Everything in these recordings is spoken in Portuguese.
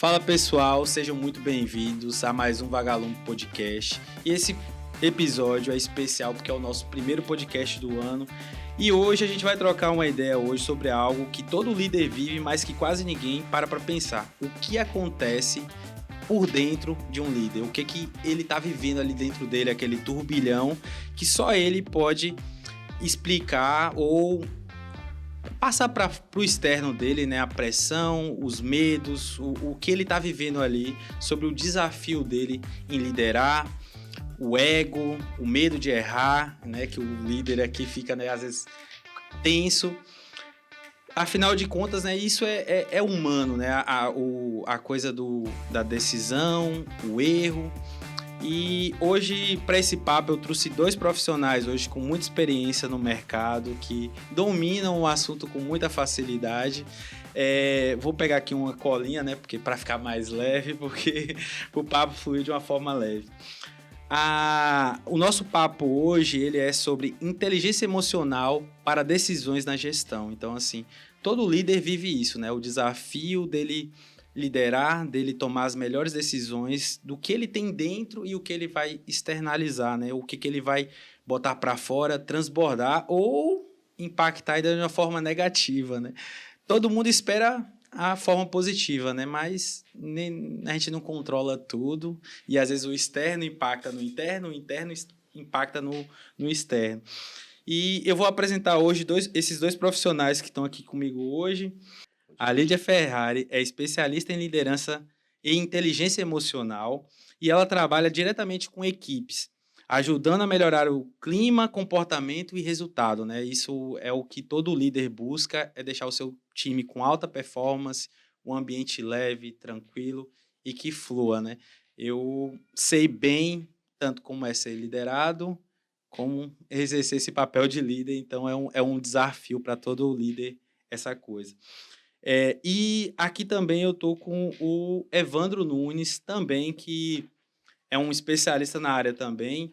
Fala pessoal, sejam muito bem-vindos a mais um Vagalume Podcast. E esse episódio é especial porque é o nosso primeiro podcast do ano. E hoje a gente vai trocar uma ideia hoje sobre algo que todo líder vive, mas que quase ninguém para pensar. O que acontece por dentro de um líder? O que ele está vivendo ali dentro dele, aquele turbilhão que só ele pode explicar ou passar para o externo dele, né, a pressão, os medos, o que ele está vivendo ali, sobre o desafio dele em liderar, o ego, o medo de errar, né, que o líder aqui fica, né, às vezes tenso. Afinal de contas, né, isso é humano, né, a coisa da decisão, o erro. E hoje, para esse papo, eu trouxe dois profissionais hoje com muita experiência no mercado, que dominam o assunto com muita facilidade. Vou pegar aqui uma colinha, né, porque para ficar mais leve, porque o papo fluiu de uma forma leve. O nosso papo hoje ele é sobre inteligência emocional para decisões na gestão. Então, assim, todo líder vive isso, né? O desafio dele liderar, dele tomar as melhores decisões do que ele tem dentro e o que ele vai externalizar, né? O que ele vai botar para fora, transbordar ou impactar ainda de uma forma negativa, né? Todo mundo espera a forma positiva, né? Mas a gente não controla tudo e às vezes o externo impacta no interno, o interno impacta no externo. E eu vou apresentar hoje esses dois profissionais que estão aqui comigo hoje. A Lídia Ferrari é especialista em liderança e inteligência emocional e ela trabalha diretamente com equipes, ajudando a melhorar o clima, comportamento e resultado, né? Isso é o que todo líder busca, é deixar o seu time com alta performance, um ambiente leve, tranquilo e que flua, né? Eu sei bem tanto como é ser liderado, como exercer esse papel de líder, então é um desafio para todo líder essa coisa. E aqui também eu estou com o Evandro Nunes, também, que é um especialista na área também.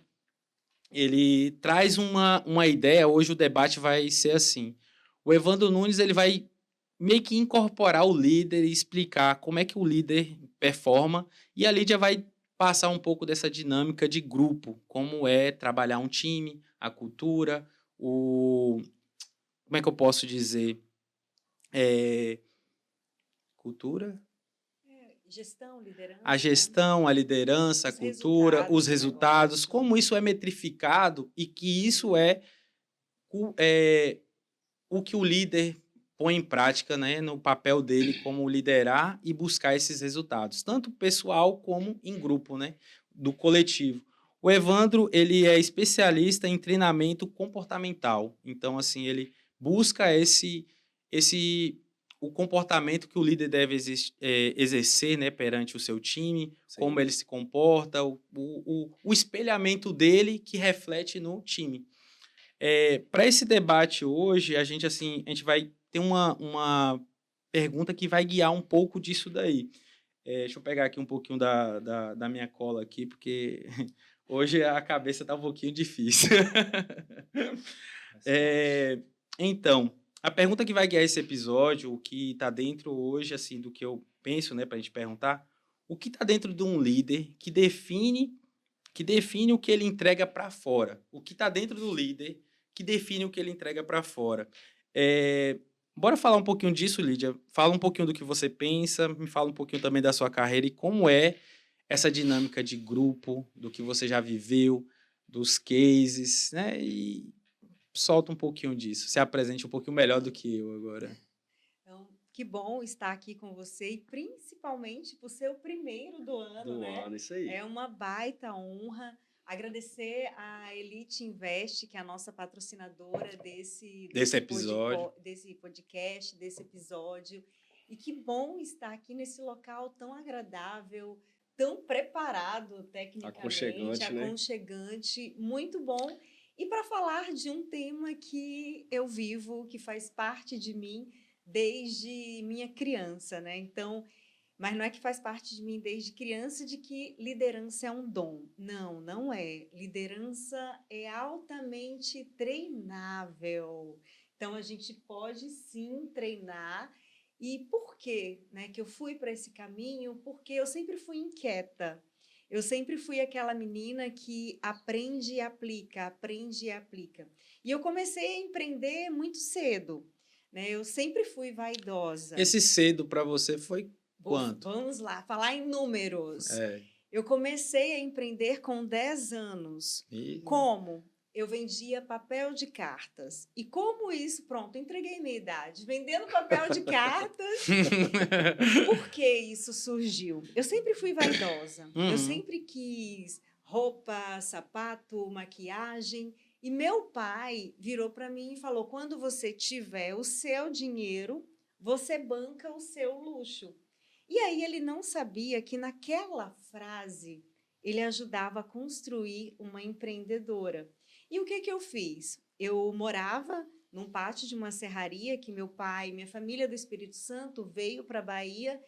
Ele traz uma ideia, hoje o debate vai ser assim. O Evandro Nunes ele vai meio que incorporar o líder e explicar como é que o líder performa, e a Lídia vai passar um pouco dessa dinâmica de grupo, como é trabalhar um time, a cultura, como é que eu posso dizer? Cultura? Gestão, liderança. A gestão, a liderança, a cultura, os resultados, como isso é metrificado e que isso é o que o líder põe em prática, né, no papel dele como liderar e buscar esses resultados, tanto pessoal como em grupo, né, do coletivo. O Evandro, ele é especialista em treinamento comportamental. Então, assim, ele busca esse o comportamento que o líder deve exercer, né, perante o seu time, sim, como ele se comporta, o espelhamento dele que reflete no time. Para esse debate hoje, a gente vai ter uma pergunta que vai guiar um pouco disso daí. Deixa eu pegar aqui um pouquinho da minha cola aqui, porque hoje a cabeça está um pouquinho difícil. Então, a pergunta que vai guiar esse episódio, o que está dentro hoje, assim, do que eu penso, né, para a gente perguntar, o que está dentro de um líder que define o que ele entrega para fora, o que está dentro do líder que define o que ele entrega para fora. Bora falar um pouquinho disso, Lídia? Fala um pouquinho do que você pensa, me fala um pouquinho também da sua carreira e como é essa dinâmica de grupo, do que você já viveu, dos cases, né? E solta um pouquinho disso, se apresente um pouquinho melhor do que eu agora. Então, que bom estar aqui com você e principalmente por ser o primeiro do ano, né? Isso aí. É uma baita honra. Agradecer a Elite Invest, que é a nossa patrocinadora desse episódio, desse podcast, desse episódio. E que bom estar aqui nesse local tão agradável, tão preparado tecnicamente, aconchegante, né? Muito bom. E para falar de um tema que eu vivo, que faz parte de mim desde minha criança, né? Então, mas não é que faz parte de mim desde criança de que liderança é um dom. Não, não é. Liderança é altamente treinável. Então, a gente pode sim treinar E por que, né, que eu fui para esse caminho? Porque eu sempre fui inquieta. Eu sempre fui aquela menina que aprende e aplica, aprende e aplica. E eu comecei a empreender muito cedo, né? Eu sempre fui vaidosa. Esse cedo para você foi quanto? Vamos lá, falar em números. É. Eu comecei a empreender com 10 anos. Como? Eu vendia papel de cartas. E como isso, pronto, entreguei minha idade, vendendo papel de cartas. Por que isso surgiu? Eu sempre fui vaidosa. Eu sempre quis roupa, sapato, maquiagem. E meu pai virou para mim e falou: quando você tiver o seu dinheiro, você banca o seu luxo. E aí ele não sabia que naquela frase ele ajudava a construir uma empreendedora. E o que eu fiz? Eu morava num pátio de uma serraria que meu pai, minha família do Espírito Santo veio para a Bahia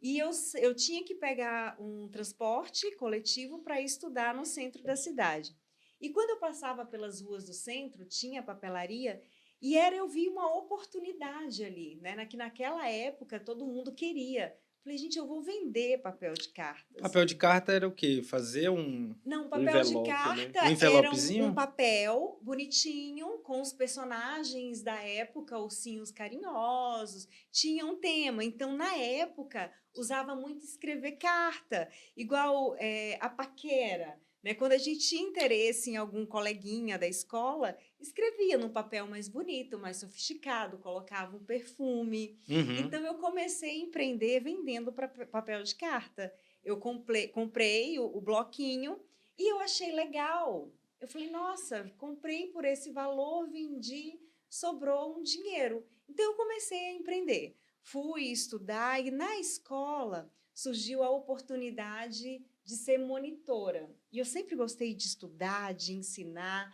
e eu tinha que pegar um transporte coletivo para estudar no centro da cidade. E quando eu passava pelas ruas do centro, tinha papelaria e eu vi uma oportunidade ali, né? Que naquela época todo mundo queria. Falei, gente, eu vou vender papel de cartas. Papel de carta era o quê? Fazer um... Não, papel envelope, de carta, né? Era um papel bonitinho, com os personagens da época, ursinhos carinhosos, tinha um tema. Então, na época, usava muito escrever carta, igual a paquera. Né? Quando a gente tinha interesse em algum coleguinha da escola, escrevia num papel mais bonito, mais sofisticado, colocava um perfume. Então, eu comecei a empreender vendendo papel de carta. Eu comprei o bloquinho e eu achei legal. Eu falei, nossa, comprei por esse valor, vendi, sobrou um dinheiro. Então, eu comecei a empreender. Fui estudar e na escola surgiu a oportunidade de ser monitora. E eu sempre gostei de estudar, de ensinar.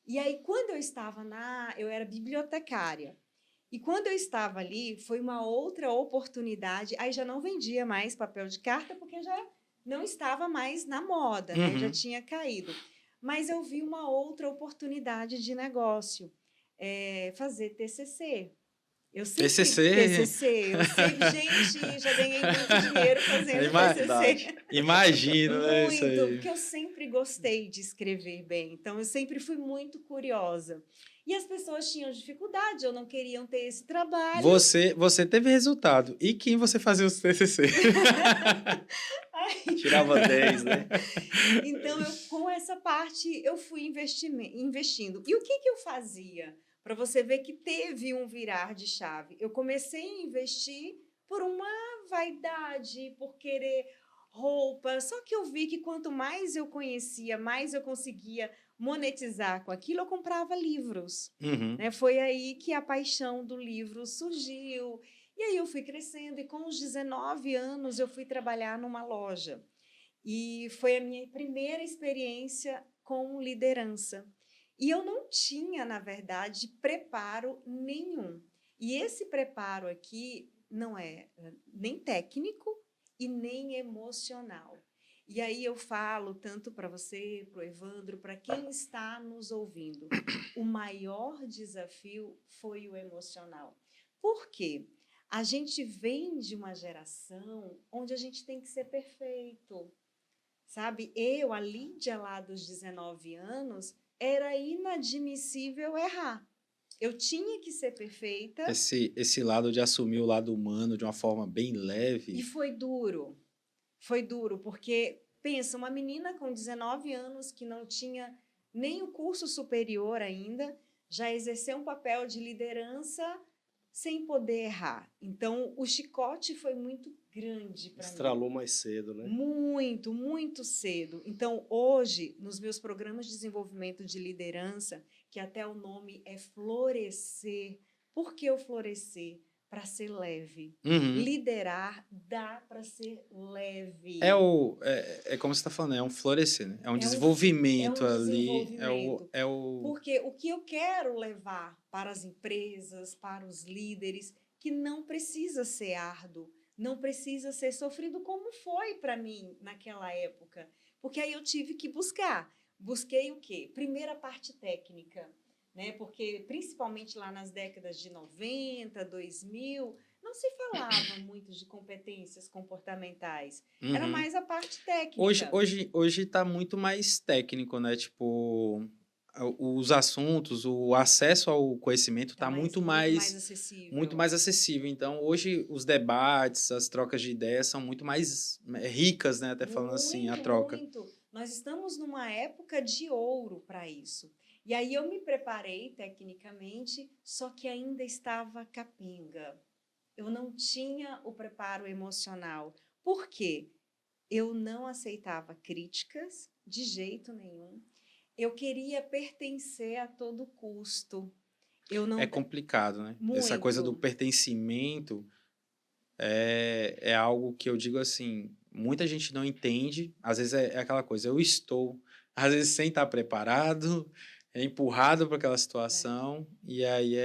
E aí, quando eu era bibliotecária. E quando eu estava ali, foi uma outra oportunidade. Aí já não vendia mais papel de carta, porque já não estava mais na moda, né? Já tinha caído. Mas eu vi uma outra oportunidade de negócio, fazer TCC. Eu sempre TCC, eu sempre, gente, já ganhei muito dinheiro fazendo TCC. Imagino, né? Muito, porque eu sempre gostei de escrever bem. Então, eu sempre fui muito curiosa. E as pessoas tinham dificuldade, ou não queriam ter esse trabalho. Você teve resultado. E quem você fazia os TCC? Tirava 10, né? Então, com essa parte, eu fui investindo. E o que eu fazia? Para você ver que teve um virar de chave. Eu comecei a investir por uma vaidade, por querer roupa. Só que eu vi que quanto mais eu conhecia, mais eu conseguia monetizar com aquilo, eu comprava livros. Né? Foi aí que a paixão do livro surgiu. E aí eu fui crescendo e com os 19 anos eu fui trabalhar numa loja. E foi a minha primeira experiência com liderança. E eu não tinha, na verdade, preparo nenhum. E esse preparo aqui não é nem técnico e nem emocional. E aí eu falo tanto para você, para o Evandro, para quem está nos ouvindo. O maior desafio foi o emocional. Por quê? A gente vem de uma geração onde a gente tem que ser perfeito. Sabe? A Lídia lá dos 19 anos, era inadmissível errar. Eu tinha que ser perfeita. Esse lado de assumir o lado humano de uma forma bem leve. E foi duro. Foi duro, porque, pensa, uma menina com 19 anos que não tinha nem o curso superior ainda, já exerceu um papel de liderança sem poder errar. Então, o chicote foi muito grande para mim. Estralou mais cedo, né? Muito, muito cedo. Então, hoje, nos meus programas de desenvolvimento de liderança, que até o nome é Florescer. Por que o florescer? Para ser leve. Liderar dá para ser leve. É como você está falando, é um florescer, né? É um desenvolvimento ali. Desenvolvimento. Porque o que eu quero levar para as empresas, para os líderes, que não precisa ser árduo, não precisa ser sofrido como foi para mim naquela época. Porque aí eu tive que buscar. Busquei o quê? Primeira parte técnica. Né? Porque, principalmente lá nas décadas de 90, 2000, não se falava muito de competências comportamentais. Era mais a parte técnica. Hoje está muito mais técnico, né? Tipo, os assuntos, o acesso ao conhecimento está muito mais acessível. Muito mais acessível. Então, hoje, os debates, as trocas de ideias são muito mais ricas, né? Até falando assim, a troca. Muito. Nós estamos numa época de ouro para isso. E aí eu me preparei tecnicamente, só que ainda estava capenga. Eu não tinha o preparo emocional. Por quê? Eu não aceitava críticas de jeito nenhum. Eu queria pertencer a todo custo. É complicado, né? Muito. Essa coisa do pertencimento é algo que eu digo assim, muita gente não entende. Às vezes é aquela coisa, eu estou, às vezes sem estar preparado, é empurrado para aquela situação, e aí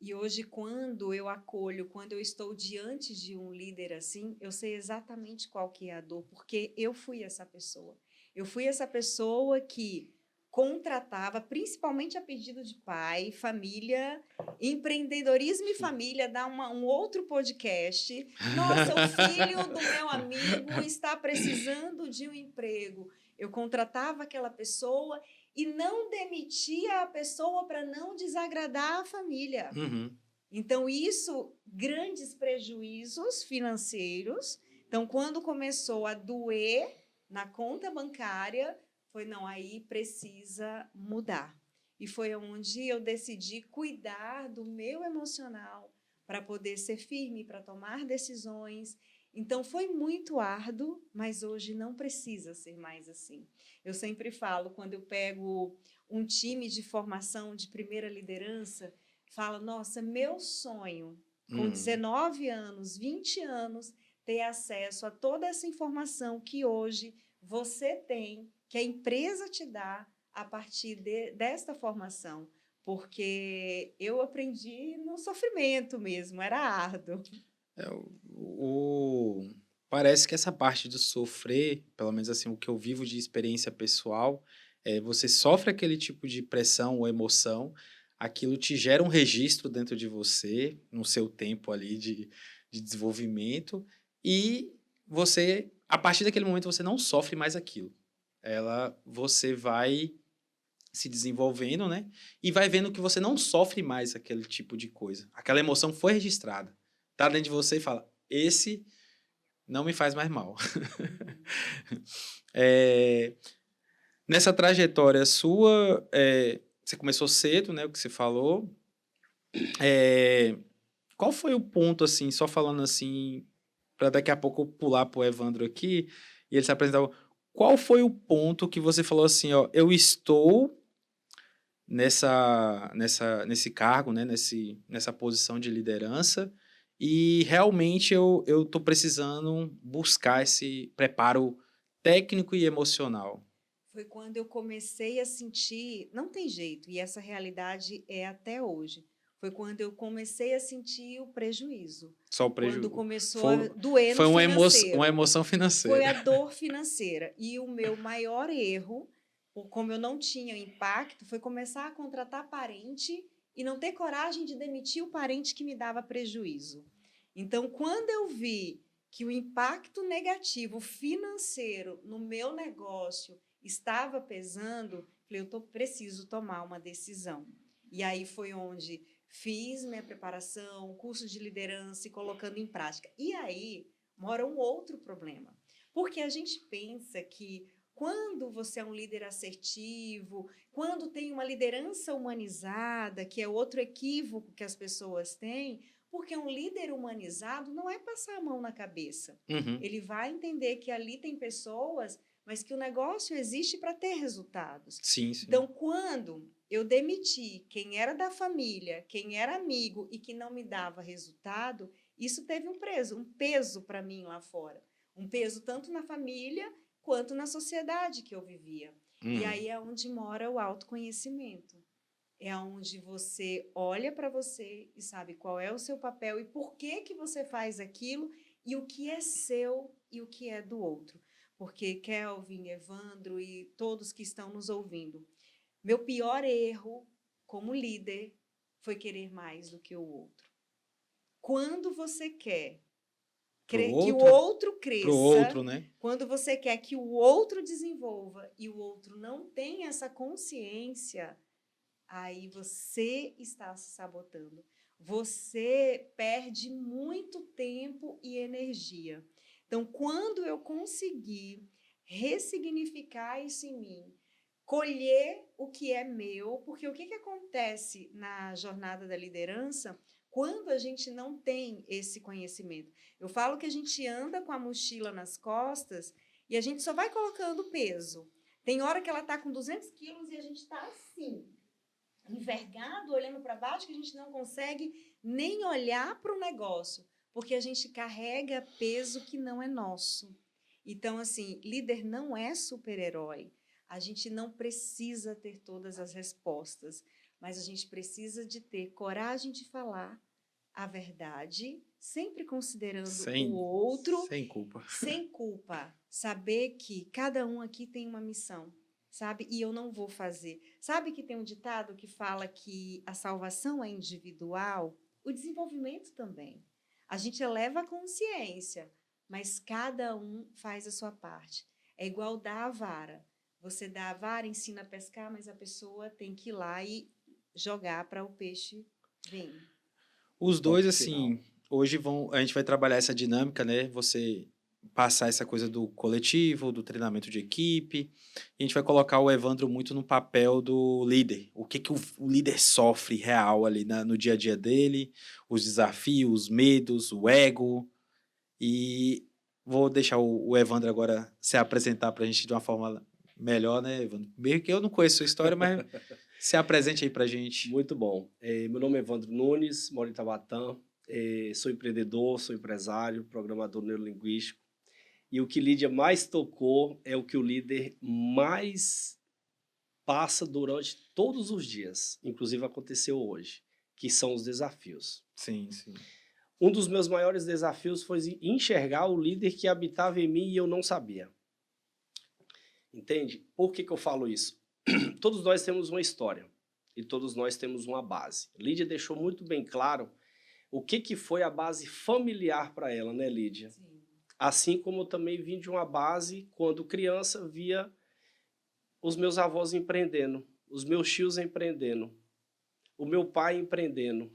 E hoje, quando eu acolho, quando eu estou diante de um líder assim, eu sei exatamente qual que é a dor, porque eu fui essa pessoa. Eu fui essa pessoa que contratava, principalmente a pedido de pai, família, empreendedorismo e família, dá um outro podcast. Nossa, o filho do meu amigo está precisando de um emprego. Eu contratava aquela pessoa e não demitia a pessoa para não desagradar a família. Então, isso, grandes prejuízos financeiros. Então, quando começou a doer na conta bancária, foi, não, aí precisa mudar. E foi onde eu decidi cuidar do meu emocional para poder ser firme, para tomar decisões. Então, foi muito árduo, mas hoje não precisa ser mais assim. Eu sempre falo, quando eu pego um time de formação de primeira liderança, falo, nossa, meu sonho, com 19 anos, 20 anos, ter acesso a toda essa informação que hoje você tem, que a empresa te dá a partir desta formação. Porque eu aprendi no sofrimento mesmo, era árduo. Parece que essa parte do sofrer, pelo menos assim, o que eu vivo de experiência pessoal, você sofre aquele tipo de pressão ou emoção, aquilo te gera um registro dentro de você, no seu tempo ali de desenvolvimento, e você, a partir daquele momento, você não sofre mais aquilo. Você vai se desenvolvendo, né? E vai vendo que você não sofre mais aquele tipo de coisa. Aquela emoção foi registrada. Tá dentro de você e fala, esse não me faz mais mal. Nessa trajetória sua, você começou cedo, né? O que você falou. Qual foi o ponto, assim, só falando assim, para daqui a pouco eu pular pro Evandro aqui e ele se apresentar. Qual foi o ponto que você falou assim, ó, eu estou nesse cargo, né, nessa posição de liderança, e realmente eu estou precisando buscar esse preparo técnico e emocional? Foi quando eu comecei a sentir, não tem jeito, e essa realidade é até hoje. Foi quando eu comecei a sentir o prejuízo. Só o prejuízo. Quando começou a doer no financeiro. Uma emoção financeira. Foi a dor financeira. E o meu maior erro, como eu não tinha impacto, foi começar a contratar parente e não ter coragem de demitir o parente que me dava prejuízo. Então, quando eu vi que o impacto negativo financeiro no meu negócio estava pesando, falei, preciso tomar uma decisão. E aí foi onde fiz minha preparação, curso de liderança e colocando em prática. E aí mora um outro problema. Porque a gente pensa que quando você é um líder assertivo, quando tem uma liderança humanizada, que é outro equívoco que as pessoas têm, porque um líder humanizado não é passar a mão na cabeça. Ele vai entender que ali tem pessoas, mas que o negócio existe para ter resultados. Sim. Então, quando eu demiti quem era da família, quem era amigo e que não me dava resultado, isso teve um peso para mim lá fora. Um peso tanto na família quanto na sociedade que eu vivia. E aí é onde mora o autoconhecimento. É onde você olha para você e sabe qual é o seu papel e por que você faz aquilo e o que é seu e o que é do outro. Porque Kelvin, Evandro e todos que estão nos ouvindo, meu pior erro como líder foi querer mais do que o outro. quando você quer que o outro cresça, pro outro, né? Quando você quer que o outro desenvolva e o outro não tem essa consciência, aí você está se sabotando. Você perde muito tempo e energia. Então, quando eu conseguir ressignificar isso em mim, colher o que é meu, porque o que acontece na jornada da liderança quando a gente não tem esse conhecimento? Eu falo que a gente anda com a mochila nas costas e a gente só vai colocando peso. Tem hora que ela está com 200 quilos e a gente está assim, envergado, olhando para baixo, que a gente não consegue nem olhar para o negócio, porque a gente carrega peso que não é nosso. Então, assim, líder não é super-herói. A gente não precisa ter todas as respostas, mas a gente precisa de ter coragem de falar a verdade, sempre considerando o outro. Sem culpa. Sem culpa. Saber que cada um aqui tem uma missão, sabe? E eu não vou fazer. Sabe que tem um ditado que fala que a salvação é individual? O desenvolvimento também. A gente eleva a consciência, mas cada um faz a sua parte. É igual dar a vara. Você dá a vara, ensina a pescar, mas a pessoa tem que ir lá e jogar para o peixe vir. Os dois, assim, hoje a gente vai trabalhar essa dinâmica, né? Você passar essa coisa do coletivo, do treinamento de equipe. E a gente vai colocar o Evandro muito no papel do líder. O que o líder sofre real ali no dia a dia dele, os desafios, os medos, o ego. E vou deixar o Evandro agora se apresentar para a gente de uma forma melhor, né, Evandro? Meio que eu não conheço a sua história, mas se apresente aí para a gente. Muito bom. Meu nome é Evandro Nunes, moro em Taubaté, sou empreendedor, sou empresário, programador neurolinguístico. E o que Lídia mais tocou é o que o líder mais passa durante todos os dias, inclusive aconteceu hoje, que são os desafios. Sim, sim. Um dos meus maiores desafios foi enxergar o líder que habitava em mim e eu não sabia. Entende? Por que eu falo isso? Todos nós temos uma história e todos nós temos uma base. Lídia deixou muito bem claro o que foi a base familiar para ela, né, Lídia? Sim. Assim como eu também vim de uma base, quando criança, via os meus avós empreendendo, os meus tios empreendendo, o meu pai empreendendo.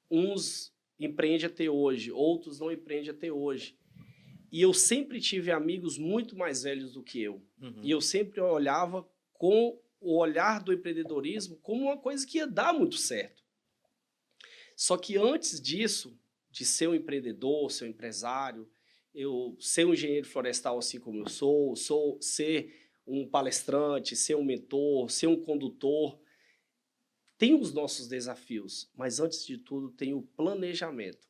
Uns empreendem até hoje, outros não empreendem até hoje. E eu sempre tive amigos muito mais velhos do que eu. Uhum. E eu sempre olhava com o olhar do empreendedorismo como uma coisa que ia dar muito certo. Só que antes disso, de ser um empreendedor, ser um empresário, eu ser um engenheiro florestal assim como eu sou ser um palestrante, ser um mentor, ser um condutor, tem os nossos desafios, mas antes de tudo tem o planejamento.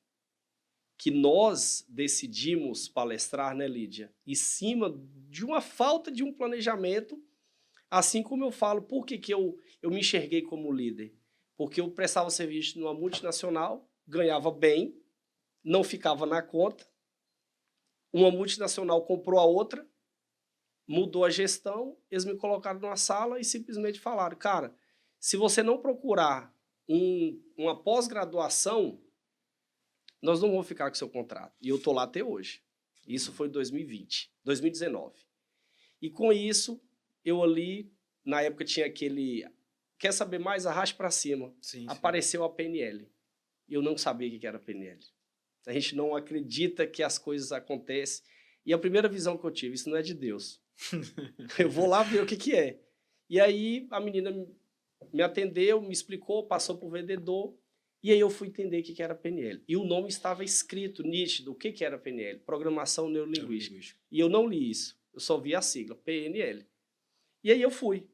Que nós decidimos palestrar, né, Lídia? Em cima de uma falta de um planejamento, assim como eu falo, por que eu me enxerguei como líder? Porque eu prestava serviço numa multinacional, ganhava bem, não ficava na conta, uma multinacional comprou a outra, mudou a gestão, eles me colocaram numa sala e simplesmente falaram, cara, se você não procurar uma pós-graduação, nós não vamos ficar com seu contrato. E eu estou lá até hoje. Isso foi em 2019. E com isso, eu ali, na época tinha aquele, quer saber mais? Arraste para cima. Sim, apareceu a PNL. E eu não sabia o que era a PNL. A gente não acredita que as coisas acontecem. E a primeira visão que eu tive, isso não é de Deus. Eu vou lá ver o que é. E aí a menina me atendeu, me explicou, passou para o vendedor. E aí eu fui entender o que era PNL. E o nome estava escrito, nítido, o que era PNL? Programação Neurolinguística. E eu não li isso. Eu só vi a sigla, PNL. E aí eu fui.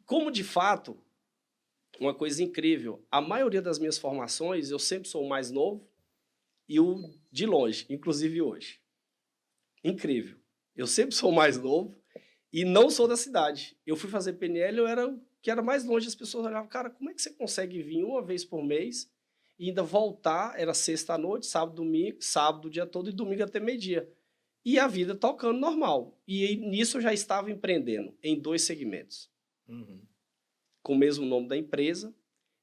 Como, de fato, uma coisa incrível, a maioria das minhas formações, eu sempre sou o mais novo e o de longe, inclusive hoje. Incrível. Eu sempre sou o mais novo e não sou da cidade. Eu fui fazer PNL, eu era que era mais longe, as pessoas olhavam, cara, como é que você consegue vir uma vez por mês e ainda voltar, era sexta à noite, sábado, domingo, sábado o dia todo e domingo até meio-dia. E a vida tocando normal. E nisso eu já estava empreendendo em 2 segmentos. Uhum. Com o mesmo nome da empresa,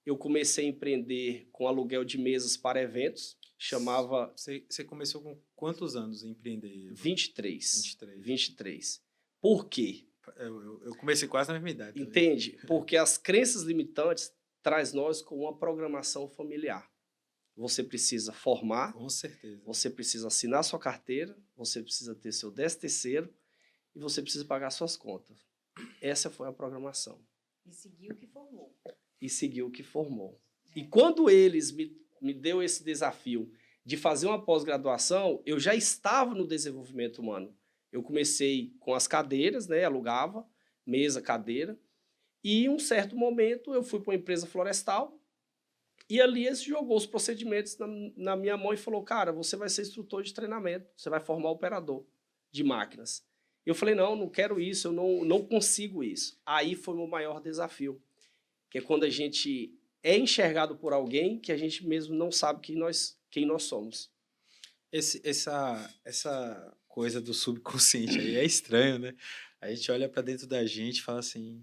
eu comecei a empreender com aluguel de mesas para eventos. Chamava... Você começou com quantos anos a empreender? 23. Por quê? Eu comecei quase na mesma idade. Entende? Porque as crenças limitantes traz nós com uma programação familiar. Você precisa formar. Com certeza. Você precisa assinar sua carteira. Você precisa ter seu 13º. E você precisa pagar suas contas. Essa foi a programação. E seguiu o que formou. E quando eles me deu esse desafio de fazer uma pós-graduação, eu já estava no desenvolvimento humano. Eu comecei com as cadeiras, né? Alugava mesa, cadeira. E em um certo momento eu fui para uma empresa florestal e ali eles jogou os procedimentos na minha mão e falou, cara, você vai ser instrutor de treinamento, você vai formar operador de máquinas. Eu falei, não quero isso, eu não consigo isso. Aí foi o meu maior desafio, que é quando a gente é enxergado por alguém que a gente mesmo não sabe quem nós somos. Essa coisa do subconsciente aí é estranho, né? A gente olha para dentro da gente e fala assim,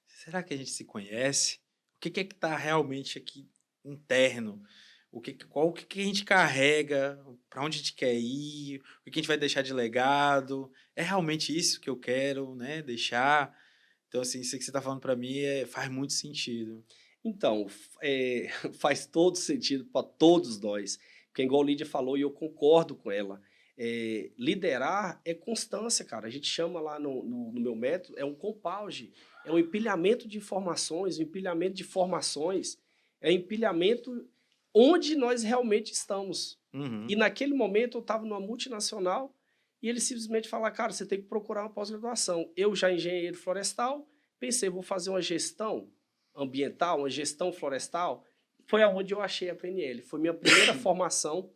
será que a gente se conhece? O que é que está realmente aqui interno? O que a gente carrega? Para onde a gente quer ir? O que a gente vai deixar de legado? É realmente isso que eu quero, né? Deixar? Então, assim, isso que você está falando para mim faz muito sentido. Então, faz todo sentido para todos nós. Porque, igual a Lídia falou, e eu concordo com ela, liderar é constância, cara. A gente chama lá no meu método, é um compauge, é um empilhamento de informações, um empilhamento de formações, é um empilhamento onde nós realmente estamos. Uhum. E naquele momento eu estava numa multinacional e ele simplesmente fala, cara, você tem que procurar uma pós-graduação. Eu já engenheiro florestal, pensei, vou fazer uma gestão ambiental, uma gestão florestal. Foi aonde eu achei a PNL. Foi minha primeira formação.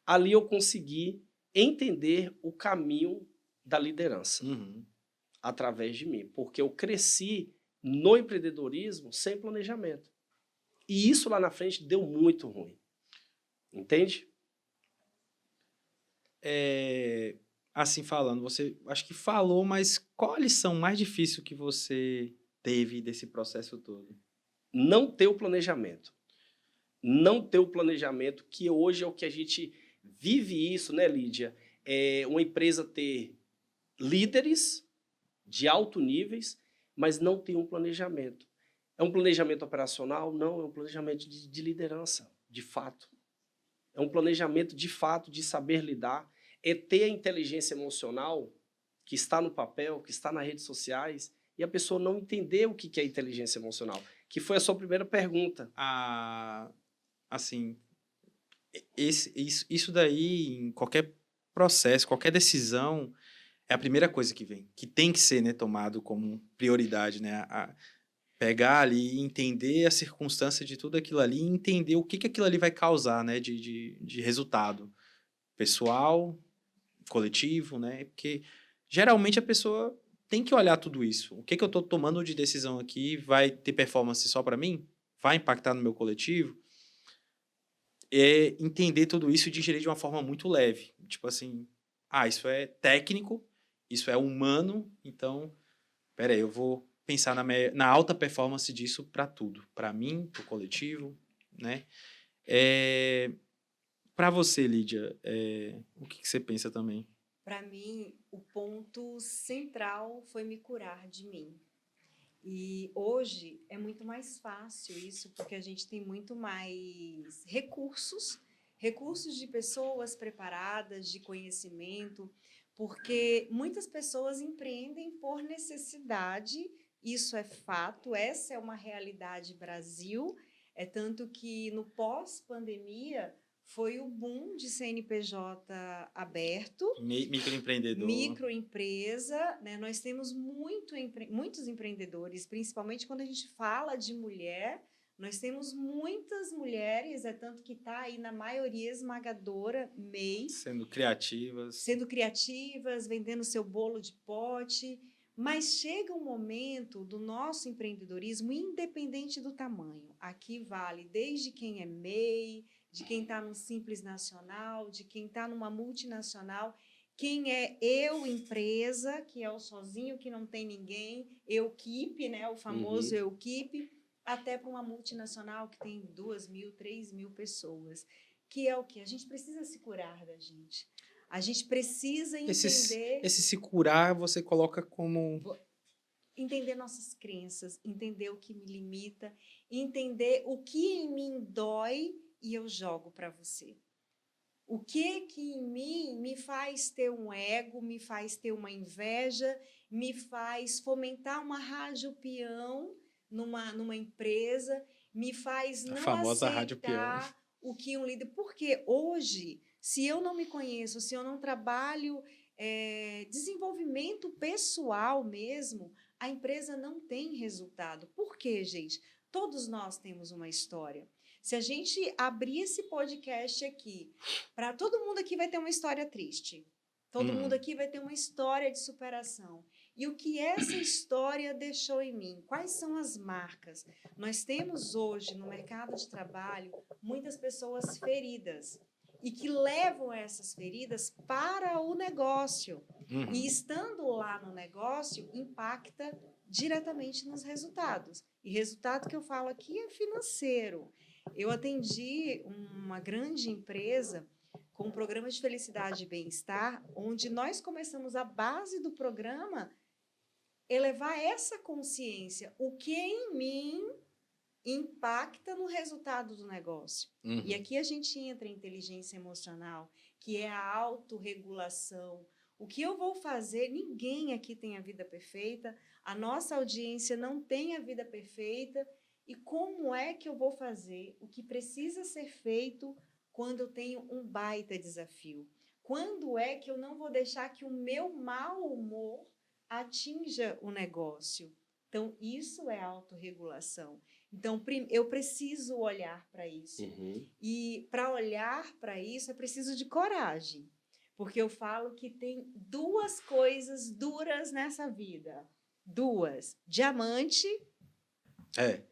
Ali eu consegui entender o caminho da liderança através de mim. Porque eu cresci no empreendedorismo sem planejamento. E isso lá na frente deu muito ruim. Entende? Assim falando, você acho que falou, mas qual a lição mais difícil que você teve desse processo todo? Não ter o planejamento. Não ter o planejamento, que hoje é o que a gente vive isso, né, Lídia? É uma empresa ter líderes de alto níveis, mas não ter um planejamento. É um planejamento operacional? Não, é um planejamento de liderança, de fato. É um planejamento, de fato, de saber lidar. É ter a inteligência emocional que está no papel, que está nas redes sociais, e a pessoa não entender o que é inteligência emocional, que foi a sua primeira pergunta. Assim, isso daí, em qualquer processo, qualquer decisão, é a primeira coisa que vem, que tem que ser, né, tomado como prioridade, né? Pegar ali e entender a circunstância de tudo aquilo ali e entender o que aquilo ali vai causar, né, de resultado pessoal, coletivo, né? Porque geralmente a pessoa tem que olhar tudo isso. O que eu estou tomando de decisão aqui vai ter performance só para mim? Vai impactar no meu coletivo? É entender tudo isso e digerir de uma forma muito leve. Tipo assim, isso é técnico, isso é humano, então, peraí, eu vou pensar na alta performance disso para tudo. Para mim, para o coletivo, né? Para você, Lídia, o que você pensa também? Para mim, o ponto central foi me curar de mim. E hoje é muito mais fácil isso, porque a gente tem muito mais recursos de pessoas preparadas, de conhecimento, porque muitas pessoas empreendem por necessidade, isso é fato, essa é uma realidade Brasil, é tanto que no pós-pandemia foi o boom de CNPJ aberto. Microempreendedor. Microempresa, né? Nós temos muitos empreendedores, principalmente quando a gente fala de mulher, nós temos muitas mulheres, é tanto que está aí na maioria esmagadora, MEI. Sendo criativas, vendendo seu bolo de pote. Mas chega um momento do nosso empreendedorismo, independente do tamanho. Aqui vale desde quem é MEI, de quem está num Simples Nacional, de quem está numa multinacional, quem é eu, empresa, que é o sozinho, que não tem ninguém, eu-keep, né? O famoso eu-keep. até para uma multinacional que tem 2.000, 3.000 pessoas, que é o quê? A gente precisa se curar da gente. A gente precisa entender... Esse se curar você coloca como... Entender nossas crenças, entender o que me limita, entender o que em mim dói e eu jogo para você. O que em mim me faz ter um ego, me faz ter uma inveja, me faz fomentar uma rádio peão numa empresa, me faz não aceitar o que um líder... Porque hoje, se eu não me conheço, se eu não trabalho desenvolvimento pessoal mesmo, a empresa não tem resultado. Por quê, gente? Todos nós temos uma história. Se a gente abrir esse podcast aqui, para todo mundo aqui vai ter uma história triste. Todo mundo aqui vai ter uma história de superação. E o que essa história deixou em mim? Quais são as marcas? Nós temos hoje no mercado de trabalho muitas pessoas feridas e que levam essas feridas para o negócio. E estando lá no negócio, impacta diretamente nos resultados. E resultado que eu falo aqui é financeiro. Eu atendi uma grande empresa com um programa de felicidade e bem-estar, onde nós começamos a base do programa elevar essa consciência, o que em mim impacta no resultado do negócio. E aqui a gente entra em inteligência emocional, que é a autorregulação. O que eu vou fazer? Ninguém aqui tem a vida perfeita, a nossa audiência não tem a vida perfeita. E como é que eu vou fazer o que precisa ser feito quando eu tenho um baita desafio? Quando é que eu não vou deixar que o meu mau humor atinja o negócio? Então, isso é autorregulação. Então, eu preciso olhar para isso. E para olhar para isso, é preciso de coragem. Porque eu falo que tem duas coisas duras nessa vida. Duas. Diamante...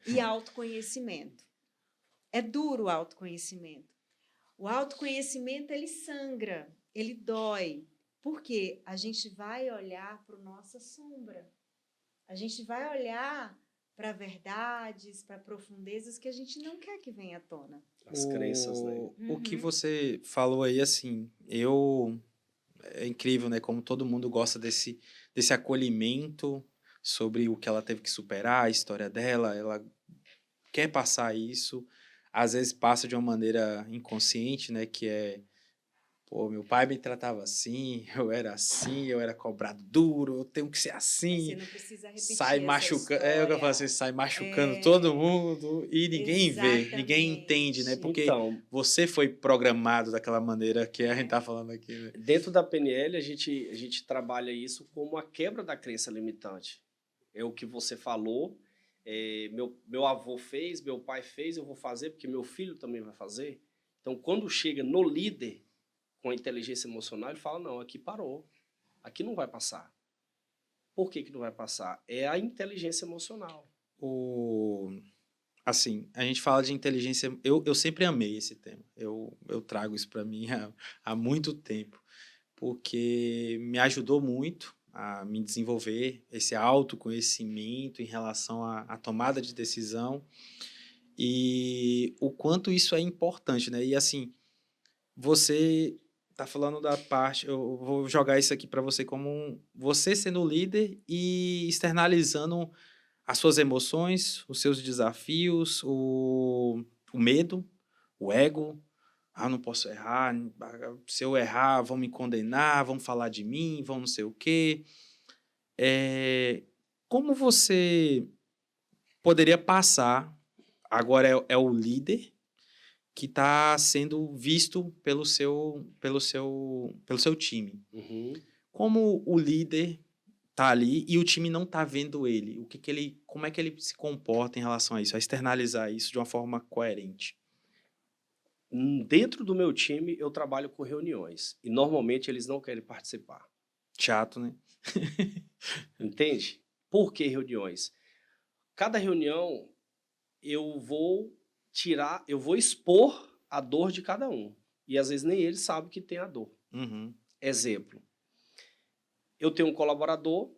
E autoconhecimento. É duro o autoconhecimento. O autoconhecimento, ele sangra, ele dói. Por quê? A gente vai olhar para a nossa sombra. A gente vai olhar para verdades, para profundezas que a gente não quer que venha à tona. As crenças, né? O que você falou aí, assim, é incrível, né? Como todo mundo gosta desse acolhimento sobre o que ela teve que superar, a história dela, ela quer passar isso, às vezes passa de uma maneira inconsciente, né, que é, pô, meu pai me tratava assim, eu era cobrado duro, eu tenho que ser assim. Você não precisa repetir sai machucando, o que eu falo assim, sai machucando todo mundo e ninguém vê, ninguém entende, né, porque então, você foi programado daquela maneira que a gente tá falando aqui, né? Dentro da PNL, a gente trabalha isso como a quebra da crença limitante. É o que você falou, meu avô fez, meu pai fez, eu vou fazer porque meu filho também vai fazer. Então, quando chega no líder com a inteligência emocional, ele fala, não, aqui parou, aqui não vai passar. Por que não vai passar? É a inteligência emocional. Assim, a gente fala de inteligência, eu sempre amei esse tema, eu trago isso para mim há muito tempo, porque me ajudou muito a me desenvolver esse autoconhecimento em relação à tomada de decisão e o quanto isso é importante, né? E assim, você tá falando da parte, eu vou jogar isso aqui para você como você sendo líder e externalizando as suas emoções, os seus desafios, o medo, o ego. Ah, não posso errar, se eu errar vão me condenar, vão falar de mim, vão não sei o quê. Como você poderia passar, agora é o líder que está sendo visto pelo seu time. Como o líder tá ali e o time não tá vendo ele, como é que ele se comporta em relação a isso, a externalizar isso de uma forma coerente? Dentro do meu time, eu trabalho com reuniões e normalmente eles não querem participar. Chato, né? Entende? Por que reuniões? Cada reunião eu vou expor a dor de cada um. E às vezes nem ele sabe que tem a dor. Exemplo. Eu tenho um colaborador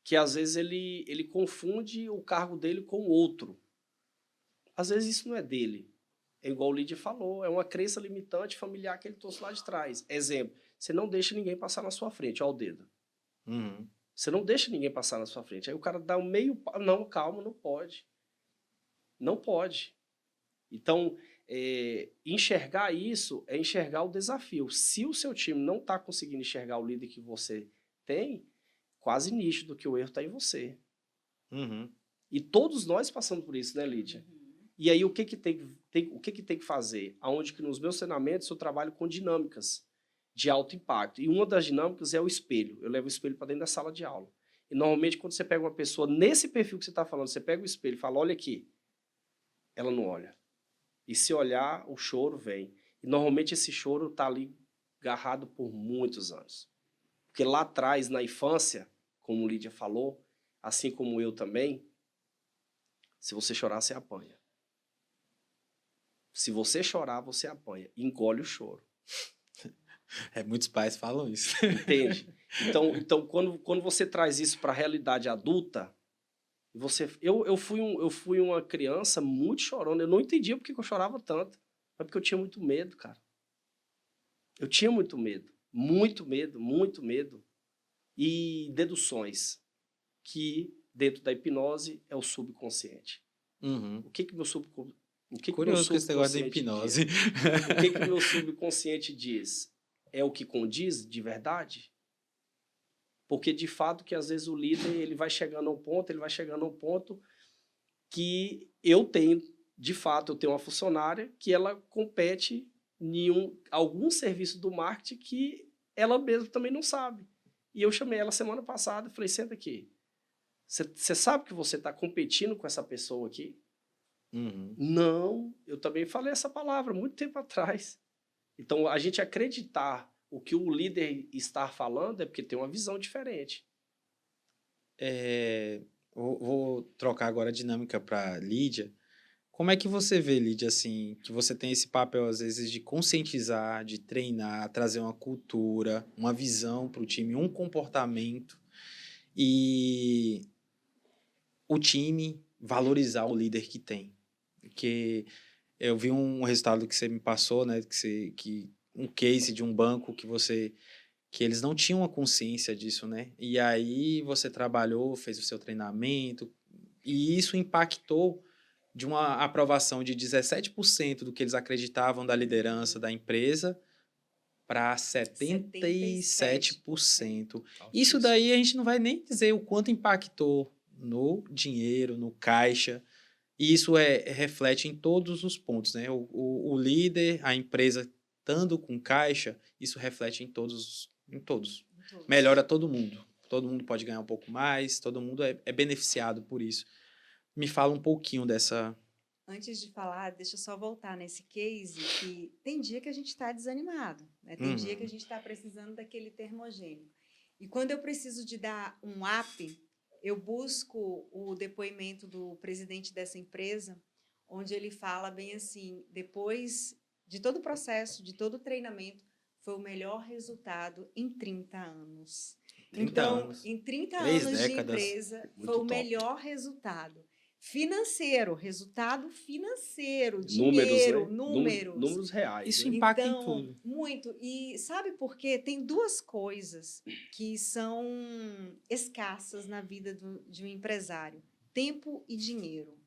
que às vezes ele confunde o cargo dele com outro. Às vezes isso não é dele. É igual o Lídia falou, é uma crença limitante familiar que ele trouxe lá de trás. Exemplo, você não deixa ninguém passar na sua frente, ó o dedo. Você não deixa ninguém passar na sua frente. Aí o cara dá um meio... Não, calma, não pode. Não pode. Então, enxergar isso é enxergar o desafio. Se o seu time não está conseguindo enxergar o líder que você tem, quase nítido que o erro está em você. E todos nós passamos por isso, né, Lídia? E aí, o que tem que fazer? Aonde que nos meus treinamentos eu trabalho com dinâmicas de alto impacto. E uma das dinâmicas é o espelho. Eu levo o espelho para dentro da sala de aula. E, normalmente, quando você pega uma pessoa nesse perfil que você está falando, você pega o espelho e fala, olha aqui. Ela não olha. E se olhar, o choro vem. E, normalmente, esse choro está ali agarrado por muitos anos. Porque lá atrás, na infância, como Lídia falou, assim como eu também, se você chorar, você apanha. Se você chorar, você apanha. Engole o choro. Muitos pais falam isso. Entende? Então quando você traz isso para a realidade adulta, eu fui uma criança muito chorona. Eu não entendia porque eu chorava tanto. Mas porque eu tinha muito medo, cara. Eu tinha muito medo. Muito medo, muito medo. E deduções, que dentro da hipnose é o subconsciente. O que meu subconsciente... Curioso com esse negócio da hipnose. O que meu subconsciente diz? É o que condiz de verdade? Porque, de fato, que às vezes o líder ele vai chegando a um ponto que eu tenho uma funcionária que ela compete em algum serviço do marketing que ela mesma também não sabe. E eu chamei ela semana passada e falei, senta aqui. Você sabe que você está competindo com essa pessoa aqui? Não, eu também falei essa palavra muito tempo atrás. Então, a gente acreditar o que o líder está falando é porque tem uma visão diferente. Vou trocar agora a dinâmica para Lídia. Como é que você vê, Lídia, assim, que você tem esse papel, às vezes, de conscientizar, de treinar, trazer uma cultura, uma visão para o time, um comportamento, e o time valorizar o líder que tem? Porque eu vi um resultado que você me passou, né, um case de um banco que eles não tinham a consciência disso, né? E aí você trabalhou, fez o seu treinamento, e isso impactou de uma aprovação de 17% do que eles acreditavam da liderança da empresa para 77%. Isso daí a gente não vai nem dizer o quanto impactou no dinheiro, no caixa. E isso reflete em todos os pontos, né? O líder, a empresa estando com caixa, isso reflete em todos. Melhora todo mundo. Todo mundo pode ganhar um pouco mais, todo mundo é beneficiado por isso. Me fala um pouquinho dessa... Antes de falar, deixa eu só voltar nesse case, que tem dia que a gente está desanimado, né? Tem dia que a gente está precisando daquele termogênico. E quando eu preciso de dar um up, eu busco o depoimento do presidente dessa empresa, onde ele fala bem assim, depois de todo o processo, de todo o treinamento, foi o melhor resultado em 30 anos. 30 anos. Em 30 3 anos décadas. de empresa, foi o melhor resultado. Financeiro, resultado financeiro, dinheiro, números reais. Isso impacta em tudo. Muito. E sabe por quê? Tem duas coisas que são escassas na vida de um empresário: tempo e dinheiro.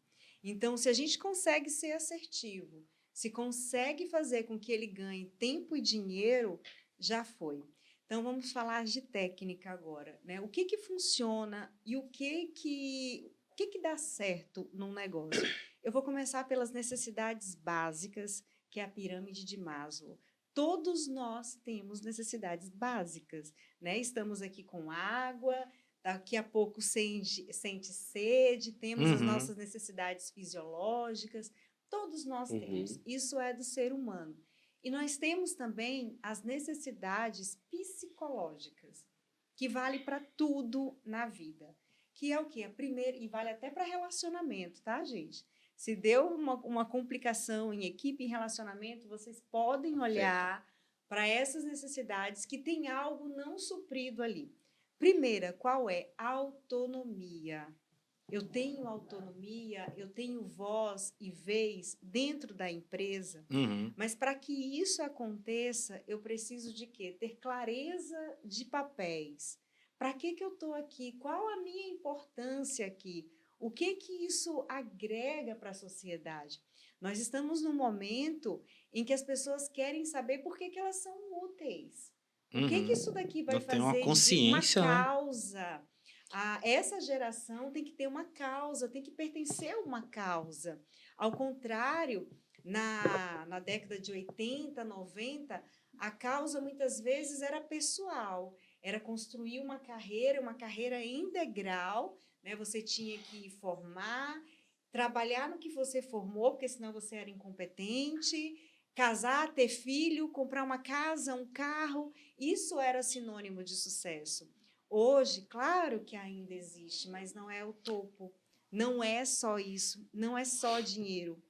Então, se a gente consegue ser assertivo, se consegue fazer com que ele ganhe tempo e dinheiro, já foi. Então, vamos falar de técnica agora, né? O que funciona e o que dá certo num negócio? Eu vou começar pelas necessidades básicas, que é a pirâmide de Maslow. Todos nós temos necessidades básicas, né? Estamos aqui com água, daqui a pouco sente sede, temos as nossas necessidades fisiológicas, todos nós temos. Isso é do ser humano. E nós temos também as necessidades psicológicas, que vale para tudo na vida. Que é o quê? A primeira, e vale até para relacionamento, tá, gente? Se deu uma complicação em equipe, em relacionamento, vocês podem olhar para essas necessidades que tem algo não suprido ali. Primeira, qual é? Autonomia. eu tenho autonomia, eu tenho voz e vez dentro da empresa, mas para que isso aconteça, eu preciso de quê? Ter clareza de papéis. Para que eu estou aqui? Qual a minha importância aqui? O que isso agrega para a sociedade? Nós estamos num momento em que as pessoas querem saber por que elas são úteis. O que isso daqui vai fazer uma consciência, uma causa? Né? Essa geração tem que ter uma causa, tem que pertencer a uma causa. Ao contrário, na década de 80, 90, a causa muitas vezes era pessoal, era construir uma carreira em degrau, né? Você tinha que formar, trabalhar no que você formou, porque senão você era incompetente, casar, ter filho, comprar uma casa, um carro, isso era sinônimo de sucesso. Hoje, claro que ainda existe, mas não é o topo. Não é só isso, não é só dinheiro.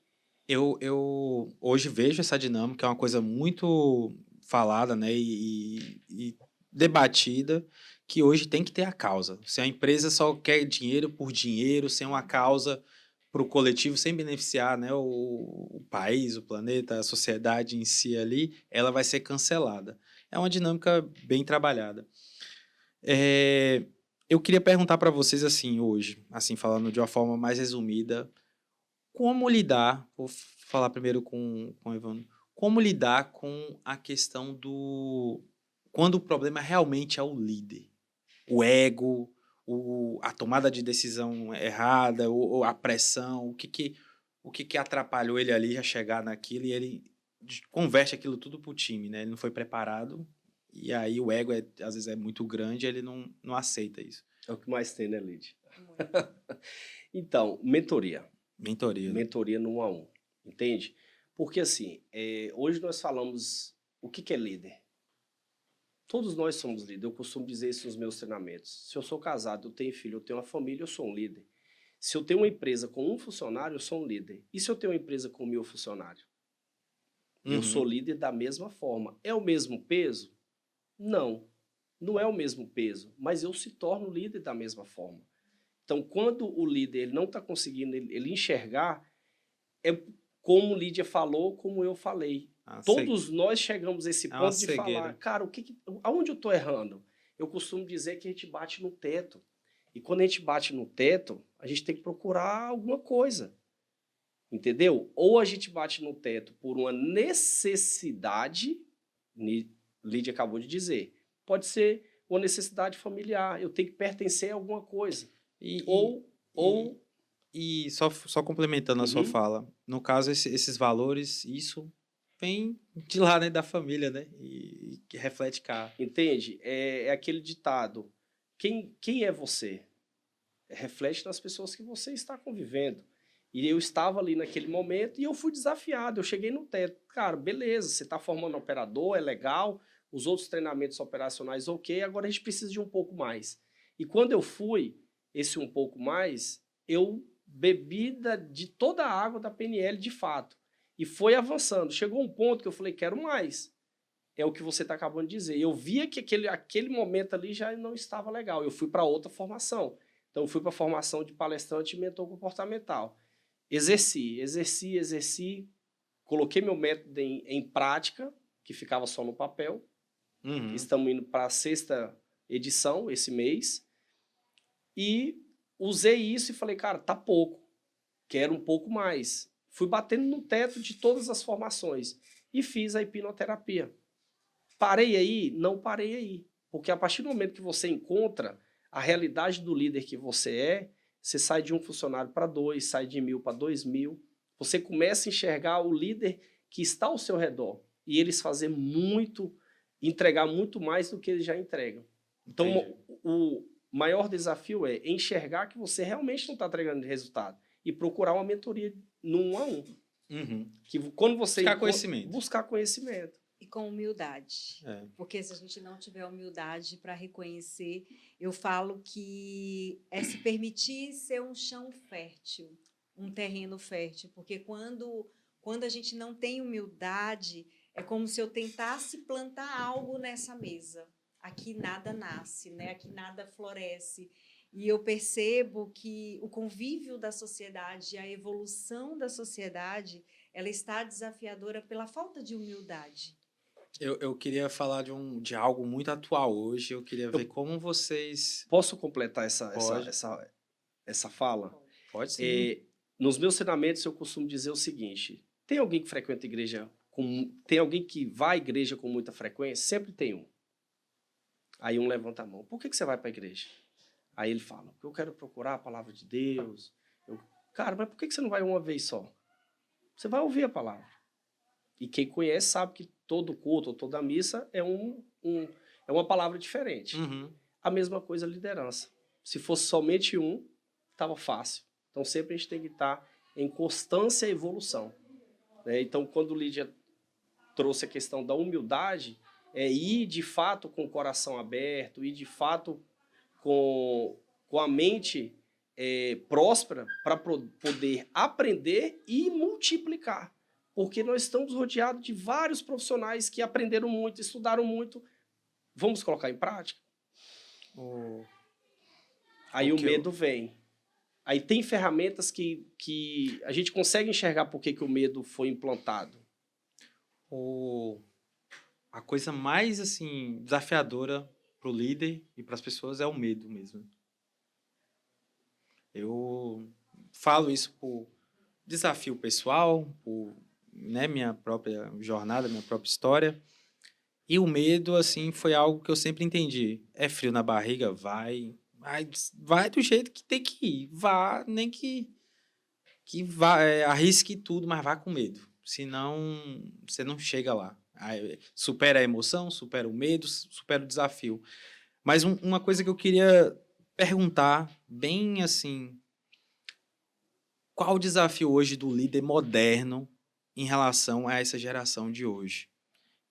Eu hoje vejo essa dinâmica, é uma coisa muito falada, né, e debatida, que hoje tem que ter a causa. Se a empresa só quer dinheiro por dinheiro, sem uma causa para o coletivo, sem beneficiar, né, o país, o planeta, a sociedade em si ali, ela vai ser cancelada. É uma dinâmica bem trabalhada. Eu queria perguntar para vocês assim hoje, assim falando de uma forma mais resumida, como lidar, vou falar primeiro com o Evandro, como lidar com a questão do quando o problema realmente é o líder, o ego, a tomada de decisão errada, ou a pressão, o que atrapalhou ele ali a chegar naquilo e ele converte aquilo tudo pro time, né? Ele não foi preparado e aí o ego às vezes é muito grande e ele não aceita isso. É o que mais tem, né, Lid? Então, mentoria. Mentoria no 1 a 1, entende? Porque assim, hoje nós falamos o que é líder. Todos nós somos líderes, eu costumo dizer isso nos meus treinamentos. Se eu sou casado, eu tenho filho, eu tenho uma família, eu sou um líder. Se eu tenho uma empresa com um funcionário, eu sou um líder. E se eu tenho uma empresa com 1000 funcionários? Eu sou líder da mesma forma. É o mesmo peso? Não, não é o mesmo peso, mas eu se torno líder da mesma forma. Então, quando o líder ele não está conseguindo ele enxergar, é como Lídia falou, como eu falei. Todos nós chegamos a esse ponto de falar, cara, aonde eu estou errando? Eu costumo dizer que a gente bate no teto. E quando a gente bate no teto, a gente tem que procurar alguma coisa. Entendeu? Ou a gente bate no teto por uma necessidade, Lídia acabou de dizer, pode ser uma necessidade familiar, eu tenho que pertencer a alguma coisa. E só complementando a sua fala, no caso, esses valores, isso vem de lá, né, da família, né, e que reflete cá. Entende? É aquele ditado, quem é você? Reflete nas pessoas que você está convivendo. E eu estava ali naquele momento e eu fui desafiado, eu cheguei no teto. Cara, beleza, você está formando operador, é legal, os outros treinamentos operacionais, ok, agora a gente precisa de um pouco mais. E quando eu fui, esse um pouco mais, eu bebi de toda a água da PNL de fato. E foi avançando. Chegou um ponto que eu falei, quero mais. É o que você está acabando de dizer. Eu via que aquele momento ali já não estava legal. Eu fui para outra formação. Então, eu fui para a formação de palestrante e mentor comportamental. Exerci. Coloquei meu método em prática, que ficava só no papel. Estamos indo para a 6ª edição esse mês. E usei isso e falei, cara, tá pouco. Quero um pouco mais. Fui batendo no teto de todas as formações. E fiz a hipnoterapia. Parei aí? Não parei aí. Porque a partir do momento que você encontra a realidade do líder que você sai de um funcionário para 2, sai de 1000 para 2000. Você começa a enxergar o líder que está ao seu redor. E eles entregar muito mais do que eles já entregam. Então, o maior desafio é enxergar que você realmente não está entregando resultado. E procurar uma mentoria no 1 a 1. Que quando você buscar conhecimento. E com humildade. Porque se a gente não tiver humildade para reconhecer, eu falo que é se permitir ser um chão fértil, um terreno fértil. Porque quando a gente não tem humildade, é como se eu tentasse plantar algo nessa mesa. Aqui nada nasce, né? Aqui nada floresce. E eu percebo que o convívio da sociedade, a evolução da sociedade, ela está desafiadora pela falta de humildade. Eu queria falar de algo muito atual hoje. Eu queria ver como vocês... Posso completar essa fala? Pode sim. Nos meus treinamentos, eu costumo dizer o seguinte: tem alguém que frequenta a igreja, tem alguém que vai à igreja com muita frequência? Sempre tem um. Aí um levanta a mão. Por que você vai para a igreja? Aí ele fala, porque eu quero procurar a palavra de Deus. Cara, mas por que você não vai uma vez só? Você vai ouvir a palavra. E quem conhece sabe que todo culto ou toda missa é uma palavra diferente. Uhum. A mesma coisa a liderança. Se fosse somente um, estava fácil. Então, sempre a gente tem que estar em constância e evolução. Então, quando Lídia trouxe a questão da humildade, ir de fato com o coração aberto, ir de fato com a mente próspera para poder aprender e multiplicar. Porque nós estamos rodeados de vários profissionais que aprenderam muito, estudaram muito. Vamos colocar em prática? Aí o medo vem. Aí tem ferramentas que a gente consegue enxergar por que o medo foi implantado. A coisa mais assim desafiadora para o líder e para as pessoas é o medo mesmo. Eu falo isso por desafio pessoal, por minha própria jornada, minha própria história. E o medo assim foi algo que eu sempre entendi. É frio na barriga, vai do jeito que tem que ir. Vá, nem que vá, arrisque tudo, mas vá com medo. Senão, você não chega lá. Aí, supera a emoção, supera o medo, supera o desafio. Mas uma coisa que eu queria perguntar, bem assim, qual o desafio hoje do líder moderno em relação a essa geração de hoje?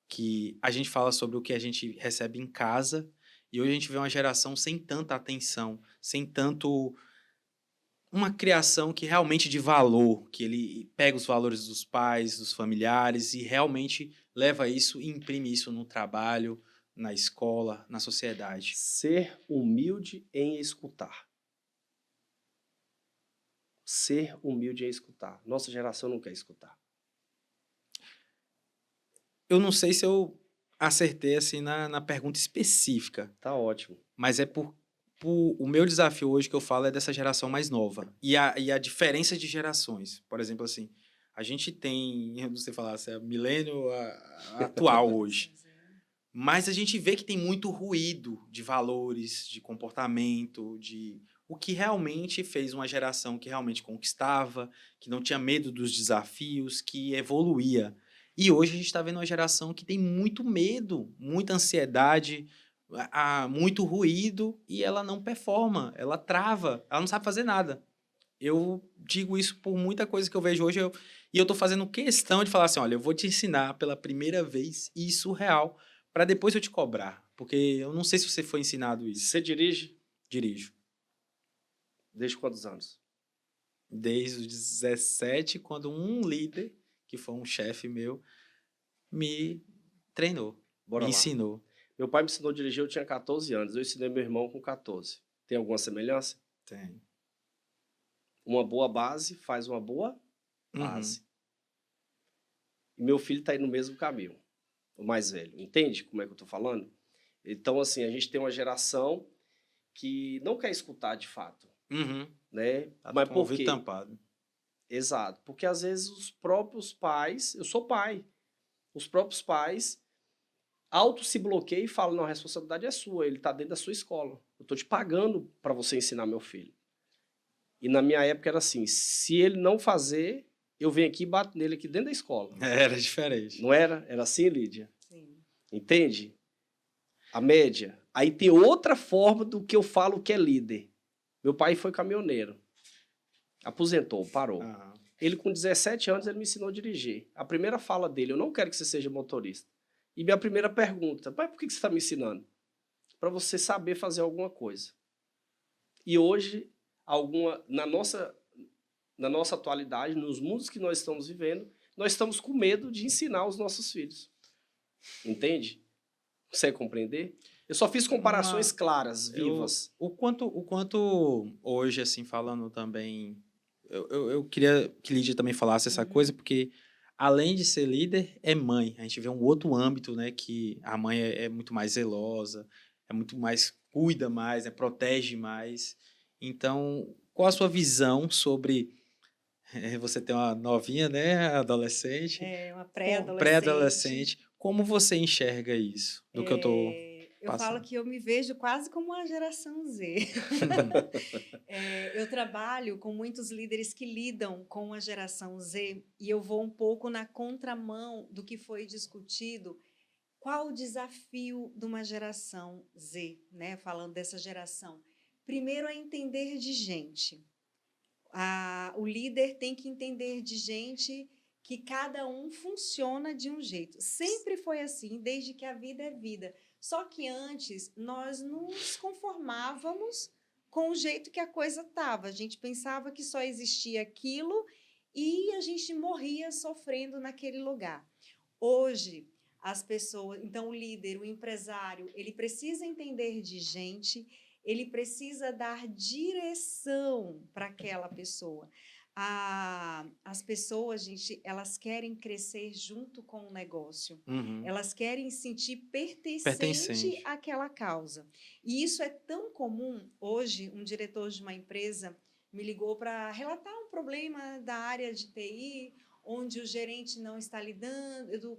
Que a gente fala sobre o que a gente recebe em casa, e hoje a gente vê uma geração sem tanta atenção, sem tanto uma criação que realmente de valor, que ele pega os valores dos pais, dos familiares e realmente leva isso e imprime isso no trabalho, na escola, na sociedade. Ser humilde em escutar. Ser humilde em escutar. Nossa geração não quer escutar. Eu não sei se eu acertei assim na pergunta específica. Tá ótimo. Mas é o meu desafio hoje que eu falo é dessa geração mais nova. E a diferença de gerações. Por exemplo, assim, a gente tem, eu não sei falar se é milênio atual hoje. Mas a gente vê que tem muito ruído de valores, de comportamento, de o que realmente fez uma geração que realmente conquistava, que não tinha medo dos desafios, que evoluía. E hoje a gente está vendo uma geração que tem muito medo, muita ansiedade, muito ruído, e ela não performa, ela trava, ela não sabe fazer nada. Eu digo isso por muita coisa que eu vejo hoje, e eu estou fazendo questão de falar assim, olha, eu vou te ensinar pela primeira vez isso real, para depois eu te cobrar, porque eu não sei se você foi ensinado isso. Você dirige? Dirijo. Desde quantos anos? Desde os 17, quando um líder, que foi um chefe meu, me treinou, me ensinou. Meu pai me ensinou a dirigir, eu tinha 14 anos. Eu ensinei meu irmão com 14. Tem alguma semelhança? Tem. Uma boa base faz uma boa base. E meu filho está aí no mesmo caminho, o mais velho. Entende como é que eu estou falando? Então, assim, a gente tem uma geração que não quer escutar de fato. Né? Tá. Mas por quê? Tampado. Exato. Porque às vezes os próprios pais, eu sou pai, os próprios pais se bloqueiam e falam, não, a responsabilidade é sua, ele está dentro da sua escola. Eu estou te pagando para você ensinar meu filho. E na minha época era assim, se ele não fazer, eu venho aqui e bato nele aqui dentro da escola. Era diferente. Não era? Era assim, Lídia? Sim. Entende? A média. Aí tem outra forma do que eu falo que é líder. Meu pai foi caminhoneiro. Aposentou, parou. Ele com 17 anos, ele me ensinou a dirigir. A primeira fala dele, eu não quero que você seja motorista. E minha primeira pergunta, pai, por que você está me ensinando? Para você saber fazer alguma coisa. E hoje, na nossa atualidade, nos mundos que nós estamos vivendo, nós estamos com medo de ensinar os nossos filhos. Entende? Consegue compreender? Eu só fiz comparações claras, vivas. O quanto hoje, assim, falando também... Eu queria que Lídia também falasse essa coisa, porque além de ser líder, é mãe. A gente vê um outro âmbito, né? Que a mãe é muito mais zelosa, é muito mais... cuida mais, né, protege mais. Então, qual a sua visão sobre... Você tem uma novinha, né? Adolescente. Uma pré-adolescente. Pré-adolescente. Como você enxerga isso? Do que eu tô Eu falo que eu me vejo quase como uma geração Z. Eu trabalho com muitos líderes que lidam com a geração Z e eu vou um pouco na contramão do que foi discutido. Qual o desafio de uma geração Z, né? Falando dessa geração? Primeiro é entender de gente. O líder tem que entender de gente que cada um funciona de um jeito. Sempre foi assim, desde que a vida é vida. Só que antes nós nos conformávamos com o jeito que a coisa estava. A gente pensava que só existia aquilo e a gente morria sofrendo naquele lugar. Hoje, as pessoas... Então, o líder, o empresário, ele precisa entender de gente, ele precisa dar direção para aquela pessoa. As pessoas, gente, elas querem crescer junto com o negócio. Elas querem sentir pertencente àquela causa. E isso é tão comum. Hoje, um diretor de uma empresa me ligou para relatar um problema da área de TI, onde o gerente não está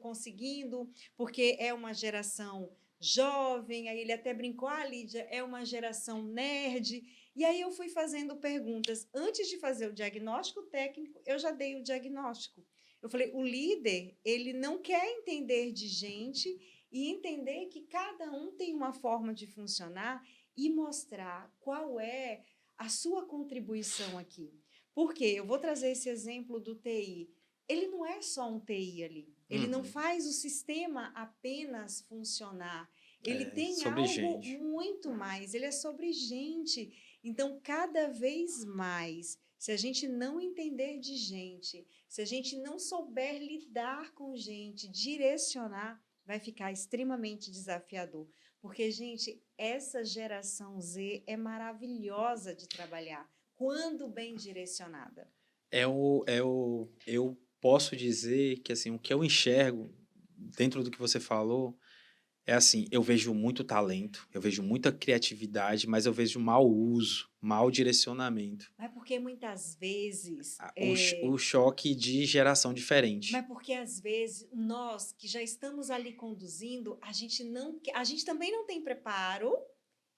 conseguindo, porque é uma geração jovem. Aí ele até brincou, Lídia, é uma geração nerd. E aí eu fui fazendo perguntas. Antes de fazer o diagnóstico técnico, eu já dei o diagnóstico. Eu falei, o líder, ele não quer entender de gente e entender que cada um tem uma forma de funcionar e mostrar qual é a sua contribuição aqui. Por quê? Eu vou trazer esse exemplo do TI. Ele não é só um TI ali. Ele não faz o sistema apenas funcionar. Ele tem algo muito mais. Ele é sobre gente. Então, cada vez mais, se a gente não entender de gente, se a gente não souber lidar com gente, direcionar, vai ficar extremamente desafiador. Porque, gente, essa geração Z é maravilhosa de trabalhar, quando bem direcionada. Eu posso dizer que, assim, o que eu enxergo dentro do que você falou é assim, eu vejo muito talento, eu vejo muita criatividade, mas eu vejo mau uso, mau direcionamento. Mas porque muitas vezes... O choque de geração diferente. Mas porque às vezes nós que já estamos ali conduzindo, a gente também não tem preparo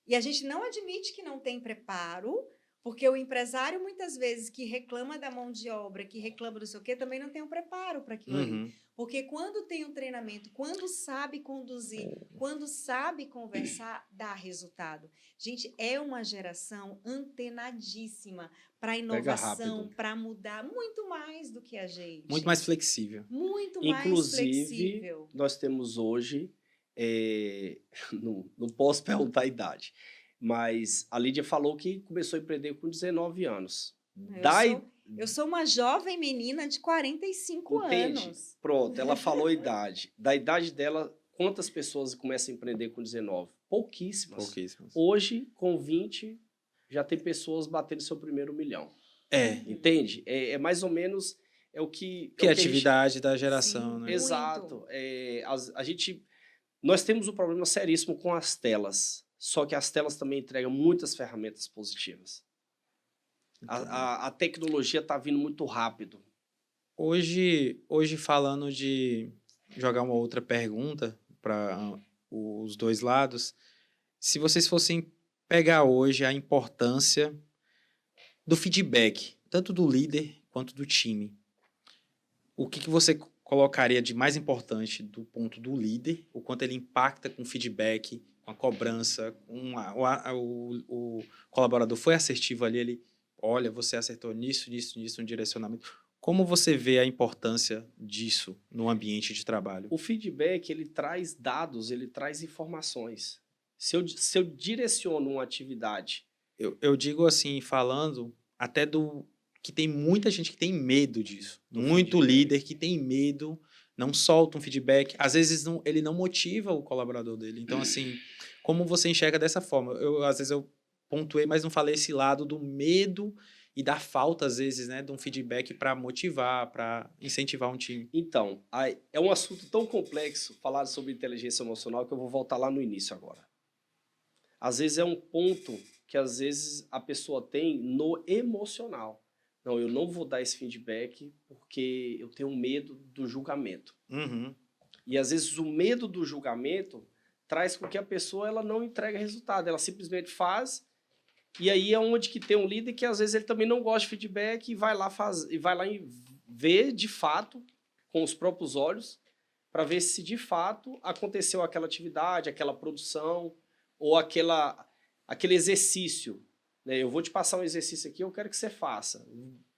e a gente não admite que não tem preparo, porque o empresário muitas vezes que reclama da mão de obra, que reclama do sei o quê, também não tem um preparo para aquilo ali. Porque quando tem um treinamento, quando sabe conduzir, quando sabe conversar, dá resultado. Gente, é uma geração antenadíssima para inovação, para mudar muito mais do que a gente. Muito mais flexível. Muito mais flexível. Inclusive, nós temos hoje, não posso perguntar a idade, mas a Lídia falou que começou a empreender com 19 anos. Eu sou uma jovem menina de 45 anos. Pronto, ela falou a idade. Da idade dela, quantas pessoas começam a empreender com 19? Pouquíssimas. Hoje, com 20, já tem pessoas batendo seu primeiro milhão. Entende? É mais ou menos o que... Criatividade da geração, Sim, né? Exato. Nós temos um problema seríssimo com as telas. Só que as telas também entregam muitas ferramentas positivas. A tecnologia está vindo muito rápido. Hoje, falando de jogar uma outra pergunta para os dois lados, se vocês fossem pegar hoje a importância do feedback, tanto do líder quanto do time, o que você colocaria de mais importante do ponto do líder, o quanto ele impacta com feedback, com a cobrança, o colaborador foi assertivo ali, ele, olha, você acertou nisso, no direcionamento. Como você vê a importância disso no ambiente de trabalho? O feedback, ele traz dados, ele traz informações. Se eu direciono uma atividade... Eu digo assim, falando até do... que tem muita gente que tem medo disso. Muito líder que tem medo, não solta um feedback. Às vezes ele não motiva o colaborador dele. Então, assim, como você enxerga dessa forma? Às vezes eu pontuei, mas não falei esse lado do medo e da falta, às vezes, né, de um feedback para motivar, para incentivar um time. Então, é um assunto tão complexo falar sobre inteligência emocional que eu vou voltar lá no início agora. Às vezes é um ponto que às vezes a pessoa tem no emocional. Não, eu não vou dar esse feedback porque eu tenho medo do julgamento. Uhum. E às vezes o medo do julgamento traz com que a pessoa ela não entregue resultado, ela simplesmente faz. E aí é onde que tem um líder que às vezes ele também não gosta de feedback e vai lá e ver de fato com os próprios olhos para ver se de fato aconteceu aquela atividade, aquela produção ou aquele exercício. Né? Eu vou te passar um exercício aqui, eu quero que você faça.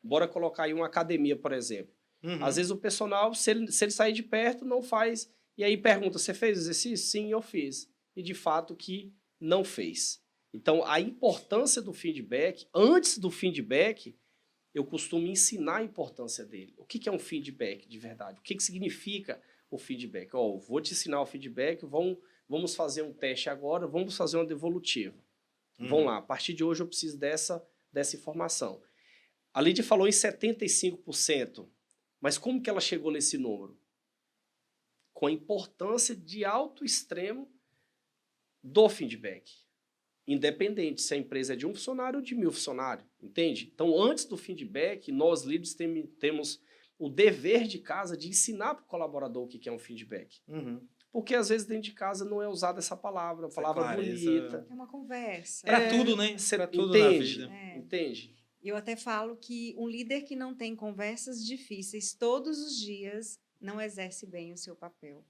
Bora colocar aí uma academia, por exemplo. Uhum. Às vezes o personal, se ele sair de perto, não faz. E aí pergunta, você fez o exercício? Sim, eu fiz. E de fato que não fez. Então, a importância do feedback, antes do feedback, eu costumo ensinar a importância dele. O que é um feedback de verdade? O que significa o feedback? Vou te ensinar o feedback, vamos fazer um teste agora, vamos fazer uma devolutiva. Vamos lá, a partir de hoje eu preciso dessa informação. A Lídia falou em 75%, mas como que ela chegou nesse número? Com a importância de alto extremo do feedback. Independente se a empresa é de 1 funcionário ou de 1.000 funcionários, entende? Então, antes do feedback, nós líderes temos o dever de casa de ensinar para o colaborador o que é um feedback. Uhum. Porque, às vezes, dentro de casa não é usada essa palavra, palavra bonita. É uma conversa. Para tudo, né? Para tudo na vida. Entende? Eu até falo que um líder que não tem conversas difíceis todos os dias não exerce bem o seu papel.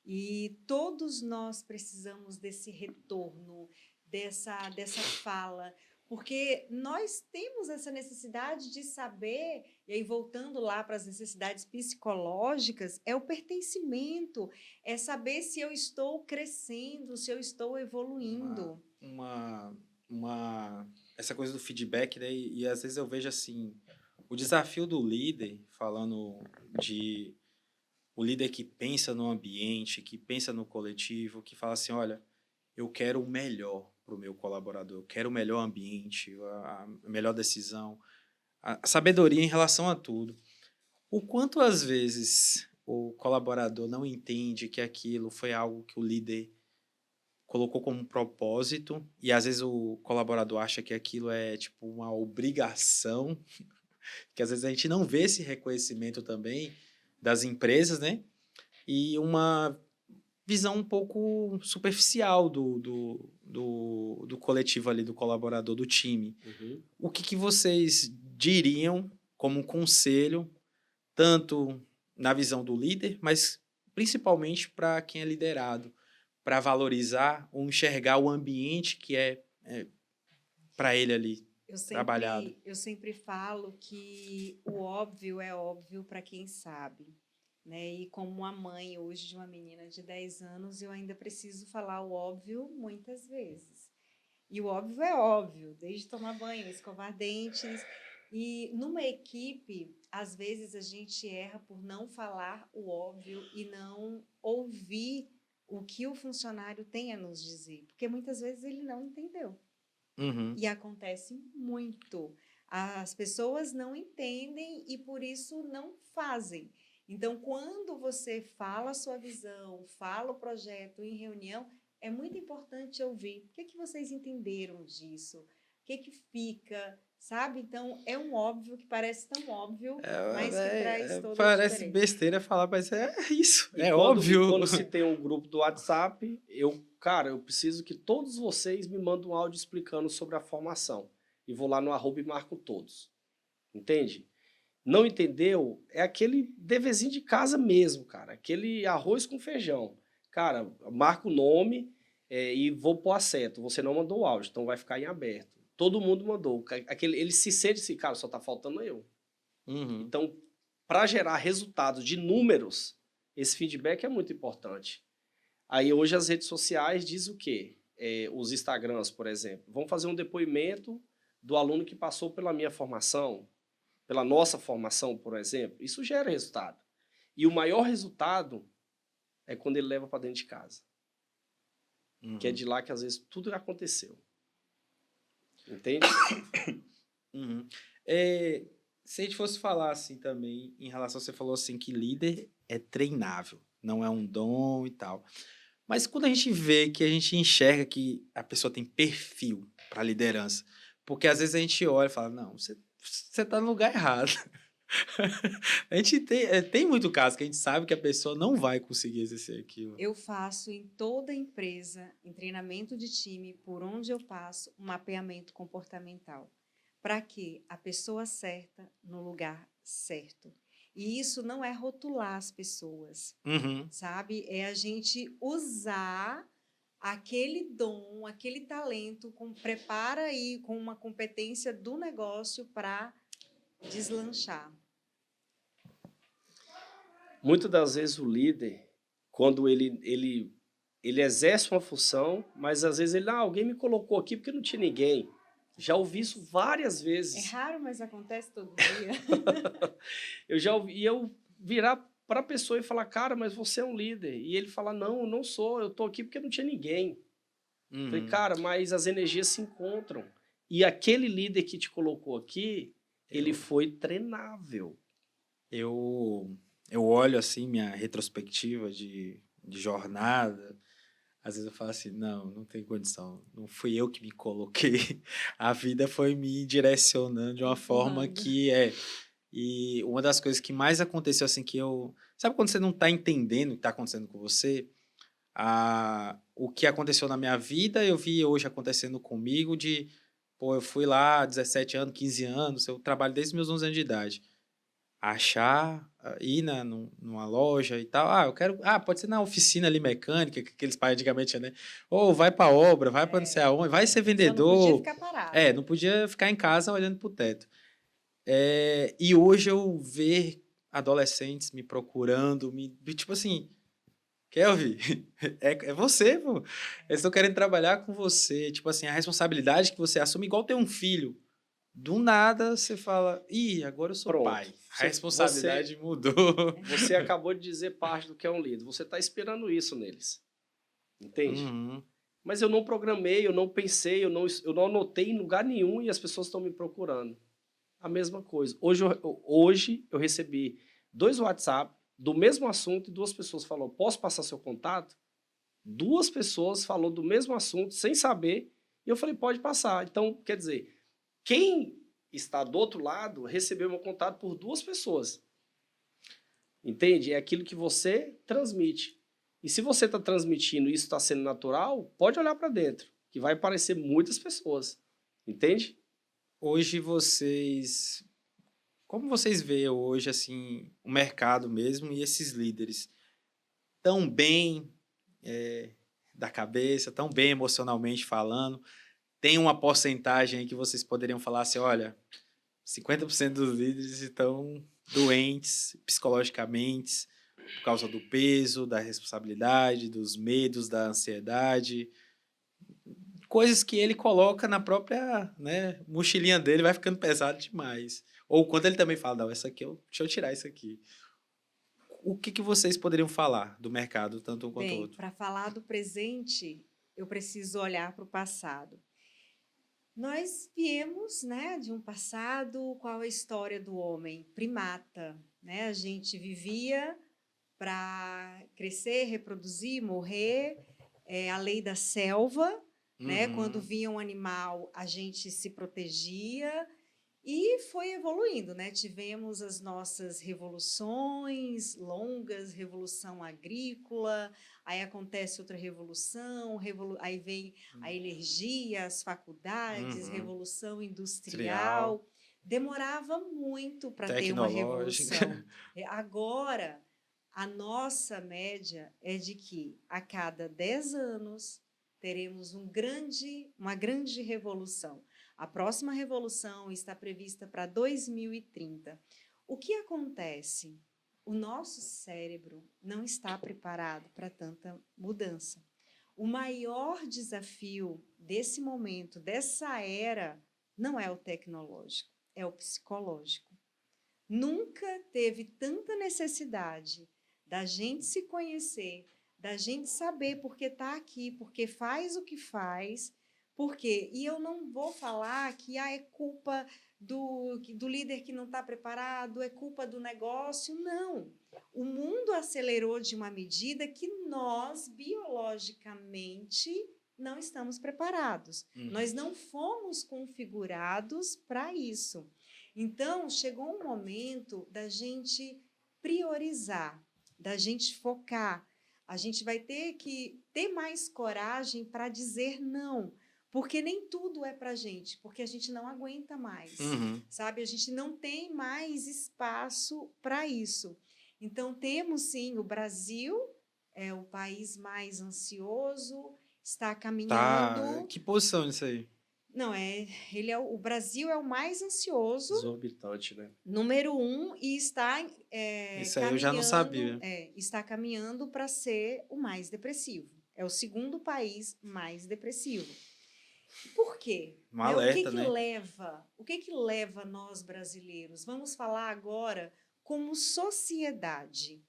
E todos nós precisamos desse retorno, dessa fala, porque nós temos essa necessidade de saber, e aí voltando lá para as necessidades psicológicas, é o pertencimento, é saber se eu estou crescendo, se eu estou evoluindo. Essa coisa do feedback, né? E às vezes eu vejo assim, o desafio do líder, falando de o líder que pensa no ambiente, que pensa no coletivo, que fala assim, olha, eu quero o melhor para o meu colaborador, eu quero o melhor ambiente, a melhor decisão, a sabedoria em relação a tudo. O quanto, às vezes, o colaborador não entende que aquilo foi algo que o líder colocou como propósito e, às vezes, o colaborador acha que aquilo é, tipo, uma obrigação, que, às vezes, a gente não vê esse reconhecimento também das empresas, né? E uma visão um pouco superficial do coletivo ali, do colaborador, do time. Uhum. O que vocês diriam como conselho, tanto na visão do líder, mas principalmente para quem é liderado, para valorizar ou enxergar o ambiente que é para ele ali trabalhado? Eu sempre falo que o óbvio é óbvio para quem sabe. Né? E como uma mãe hoje de uma menina de 10 anos, eu ainda preciso falar o óbvio muitas vezes. E o óbvio é óbvio, desde tomar banho, escovar dentes. E numa equipe, às vezes a gente erra por não falar o óbvio e não ouvir o que o funcionário tem a nos dizer. Porque muitas vezes ele não entendeu. Uhum. E acontece muito. As pessoas não entendem e por isso não fazem. Então, quando você fala a sua visão, fala o projeto em reunião, é muito importante ouvir. O que vocês entenderam disso? O que fica, sabe? Então, é um óbvio que parece tão óbvio, mas que traz toda a diferença. Parece besteira falar, mas é isso, óbvio. E quando se tem um grupo do WhatsApp, eu preciso que todos vocês me mandem um áudio explicando sobre a formação. E vou lá no @ e marco todos. Entende? Não entendeu? É aquele deverzinho de casa mesmo, cara. Aquele arroz com feijão. Cara, marca o nome e vou pôr acerto. Você não mandou o áudio, então vai ficar em aberto. Todo mundo mandou. Ele se sente assim, cara, só tá faltando eu. Uhum. Então, para gerar resultados de números, esse feedback é muito importante. Aí hoje as redes sociais dizem o quê? Os Instagrams, por exemplo. Vão fazer um depoimento do aluno que passou pela minha formação, pela nossa formação, por exemplo. Isso gera resultado. E o maior resultado é quando ele leva para dentro de casa. que é de lá que às vezes tudo aconteceu. Entende? Se a gente fosse falar assim também, em relação, você falou assim que líder é treinável, não é um dom e tal. Mas quando a gente vê que a gente enxerga que a pessoa tem perfil para liderança, porque às vezes a gente olha e fala, não, você está no lugar errado. A gente tem muito caso que a gente sabe que a pessoa não vai conseguir exercer aquilo. Eu faço em toda empresa, em treinamento de time, por onde eu passo, um mapeamento comportamental. Para que a pessoa certa no lugar certo. E isso não é rotular as pessoas, sabe? É a gente usar aquele dom, aquele talento, prepara aí com uma competência do negócio para deslanchar. Muitas das vezes o líder, quando ele exerce uma função, mas às vezes alguém me colocou aqui porque não tinha ninguém. Já ouvi isso várias vezes. É raro, mas acontece todo dia. Eu já ouvi, e eu virar para a pessoa e falar, cara, mas você é um líder. E ele fala, não, eu não sou, eu tô aqui porque não tinha ninguém. Falei, cara, mas as energias se encontram. E aquele líder que te colocou aqui, ele foi treinável. Eu olho assim minha retrospectiva de jornada. Às vezes eu falo assim, não tem condição. Não fui eu que me coloquei. A vida foi me direcionando de uma forma que E uma das coisas que mais aconteceu, assim, que eu... Sabe quando você não tá entendendo o que tá acontecendo com você? O que aconteceu na minha vida, eu vi hoje acontecendo comigo eu fui lá, 17 anos, 15 anos, eu trabalho desde meus 11 anos de idade. Ir numa loja e tal. Eu quero... pode ser na oficina ali mecânica, que eles pais antigamente, né? Ou vai pra obra, vai pra não sei aonde, vai ser vendedor. Só não podia ficar parado. Não podia ficar em casa olhando pro teto. E hoje eu ver adolescentes me procurando, tipo assim, Kelvin, é você, pô. Eles estão querendo trabalhar com você. Tipo assim, a responsabilidade que você assume, igual ter um filho. Do nada você fala, agora eu sou pai. A responsabilidade mudou. Você acabou de dizer parte do que é um líder. Você está esperando isso neles. Entende? Mas eu não programei, eu não pensei, eu não anotei em lugar nenhum e as pessoas estão me procurando. A mesma coisa. Hoje eu recebi 2 WhatsApp do mesmo assunto e 2 pessoas falaram, posso passar seu contato? 2 pessoas falou do mesmo assunto sem saber e eu falei, pode passar. Então, quer dizer, quem está do outro lado recebeu meu contato por 2 pessoas. Entende? É aquilo que você transmite. E se você está transmitindo e isso está sendo natural, pode olhar para dentro, que vai aparecer muitas pessoas. Entende? Hoje como vocês veem hoje, assim, o mercado mesmo e esses líderes tão bem da cabeça, tão bem emocionalmente falando? Tem uma porcentagem aí que vocês poderiam falar assim, olha, 50% dos líderes estão doentes psicologicamente por causa do peso, da responsabilidade, dos medos, da ansiedade... Coisas que ele coloca na própria mochilinha dele, vai ficando pesado demais. Ou quando ele também fala, não, deixa eu tirar isso aqui. O que vocês poderiam falar do mercado, tanto um quanto o outro? Para falar do presente, eu preciso olhar para o passado. Nós viemos de um passado, qual a história do homem? Primata. A gente vivia para crescer, reproduzir, morrer, a lei da selva. Quando vinha um animal, a gente se protegia e foi evoluindo. Tivemos as nossas revoluções longas, revolução agrícola, aí acontece outra revolução, aí vem a energia, as faculdades, revolução industrial. Demorava muito para ter uma revolução. Agora, a nossa média é de que a cada 10 anos teremos uma grande revolução. A próxima revolução está prevista para 2030. O que acontece? O nosso cérebro não está preparado para tanta mudança. O maior desafio desse momento, dessa era, não é o tecnológico, é o psicológico. Nunca teve tanta necessidade da gente se conhecer, da gente saber porque está aqui, porque faz o que faz, porque, e eu não vou falar que é culpa do líder que não está preparado, é culpa do negócio, não. O mundo acelerou de uma medida que nós, biologicamente, não estamos preparados. Nós não fomos configurados para isso. Então, chegou um momento da gente priorizar, da gente focar. A gente vai ter que ter mais coragem para dizer não, porque nem tudo é para a gente, porque a gente não aguenta mais, sabe? A gente não tem mais espaço para isso. Então, temos, sim, o Brasil é o país mais ansioso, está caminhando... Tá, que posição isso aí? Não, o Brasil é o mais ansioso. Exorbitante, né? Número 1, e está isso aí eu já não sabia. Está caminhando para ser o mais depressivo. É o segundo país mais depressivo. Por quê? Um alerta, O que leva nós brasileiros? Vamos falar agora como sociedade.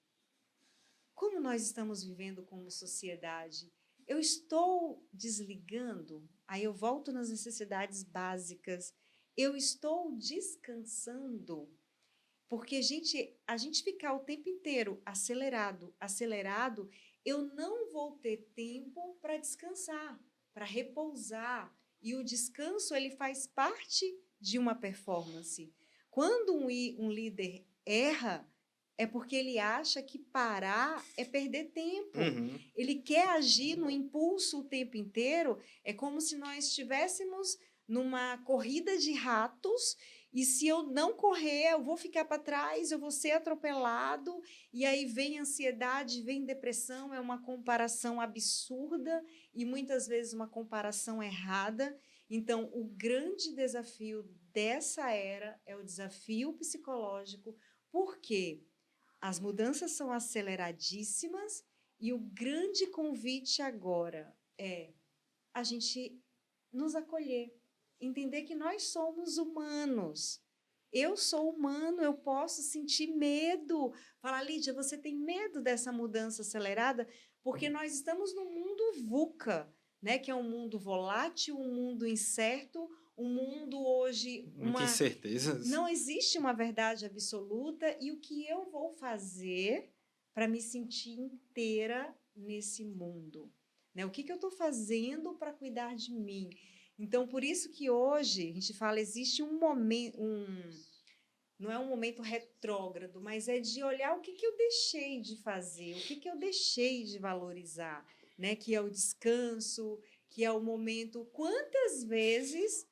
Como nós estamos vivendo como sociedade? Eu estou desligando, aí eu volto nas necessidades básicas, eu estou descansando, porque a gente ficar o tempo inteiro acelerado, eu não vou ter tempo para descansar, para repousar, e o descanso ele faz parte de uma performance. Quando um líder erra, é porque ele acha que parar é perder tempo. Ele quer agir no impulso o tempo inteiro. É como se nós estivéssemos numa corrida de ratos e se eu não correr, eu vou ficar para trás, eu vou ser atropelado. E aí vem ansiedade, vem depressão, é uma comparação absurda e muitas vezes uma comparação errada. Então, o grande desafio dessa era é o desafio psicológico. Por quê? As mudanças são aceleradíssimas e o grande convite agora é a gente nos acolher, entender que nós somos humanos. Eu sou humano, eu posso sentir medo. Falar, Lídia, você tem medo dessa mudança acelerada? Porque nós estamos num mundo VUCA, né? Que é um mundo volátil, um mundo incerto, um mundo hoje... Muitas incertezas. Não existe uma verdade absoluta e o que eu vou fazer para me sentir inteira nesse mundo? Né? O que eu estou fazendo para cuidar de mim? Então, por isso que hoje a gente fala, existe um momento, não é um momento retrógrado, mas é de olhar o que eu deixei de fazer, o que eu deixei de valorizar, né? Que é o descanso, que é o momento. Quantas vezes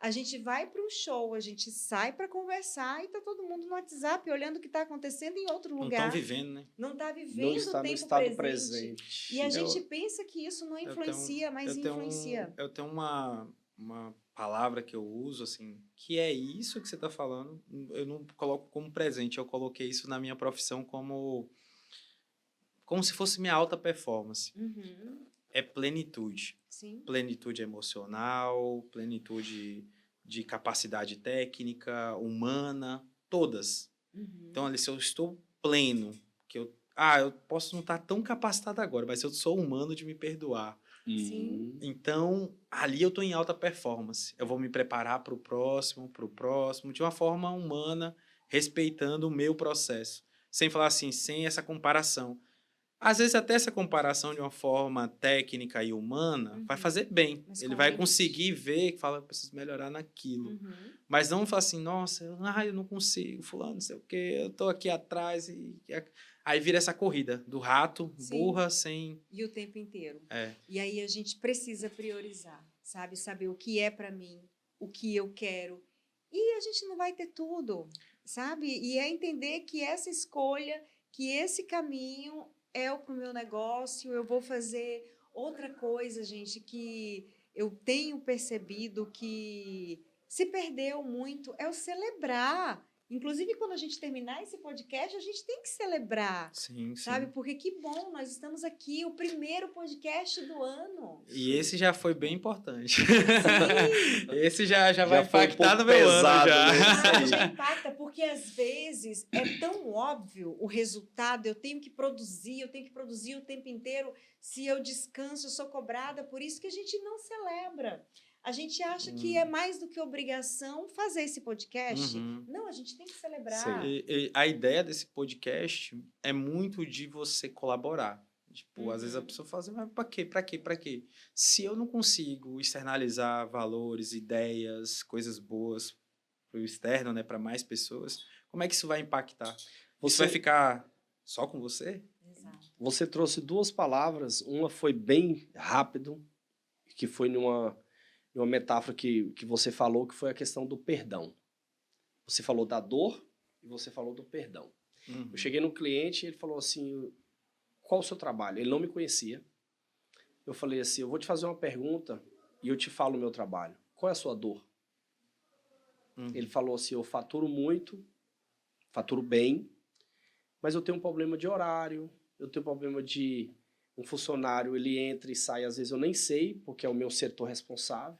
a gente vai para um show, a gente sai para conversar e está todo mundo no WhatsApp olhando o que está acontecendo em outro lugar. Não estão vivendo, né? Não está vivendo o tempo presente. E a gente pensa que isso não influencia, mas influencia. Eu tenho uma palavra que eu uso, assim, que é isso que você está falando. Eu não coloco como presente, eu coloquei isso na minha profissão como se fosse minha alta performance. É plenitude. Sim. Plenitude emocional, plenitude de capacidade técnica, humana, todas. Então, ali, se eu estou pleno, que eu posso não estar tão capacitado agora, mas eu sou humano de me perdoar. Sim. Então, ali eu estou em alta performance. Eu vou me preparar para o próximo, de uma forma humana, respeitando o meu processo. Sem falar assim, sem essa comparação. Às vezes, até essa comparação de uma forma técnica e humana vai fazer bem. Mas ele vai conseguir ver que fala, eu preciso melhorar naquilo. Mas não falar assim, nossa, eu não consigo, fulano, não sei o quê, eu estou aqui atrás. Aí vira essa corrida do rato, burra, sem... E o tempo inteiro. É. E aí a gente precisa priorizar, sabe? Saber o que é para mim, o que eu quero. E a gente não vai ter tudo, sabe? E é entender que essa escolha, que esse caminho... é para o meu negócio, eu vou fazer outra coisa, gente, que eu tenho percebido que se perdeu muito, é o celebrar. Inclusive, quando a gente terminar esse podcast, a gente tem que celebrar, sim, sabe? sim. Porque que bom, nós estamos aqui, o primeiro podcast do ano. E esse já foi bem importante. Sim. Esse já vai impactar no meu pesado, ano já. né? Já impacta, porque às vezes é tão óbvio o resultado, eu tenho que produzir o tempo inteiro. Se eu descanso, eu sou cobrada, por isso que a gente não celebra. A gente acha que é mais do que obrigação fazer esse podcast. Não, a gente tem que celebrar. A ideia desse podcast é muito de você colaborar. Tipo, às vezes a pessoa fala assim, mas pra quê? Se eu não consigo externalizar valores, ideias, coisas boas pro externo, né, para mais pessoas, como é que isso vai impactar? Você vai ficar só com você? Exato. Você trouxe duas palavras, uma foi bem rápido, que foi numa metáfora que você falou, que foi a questão do perdão. Você falou da dor e você falou do perdão. Eu cheguei no cliente e ele falou assim, qual o seu trabalho? Ele não me conhecia. Eu falei assim, eu vou te fazer uma pergunta e eu te falo o meu trabalho. Qual é a sua dor? Ele falou assim, eu faturo muito, faturo bem, mas eu tenho um problema de horário, eu tenho um problema de um funcionário, ele entra e sai, às vezes eu nem sei, porque é o meu setor responsável.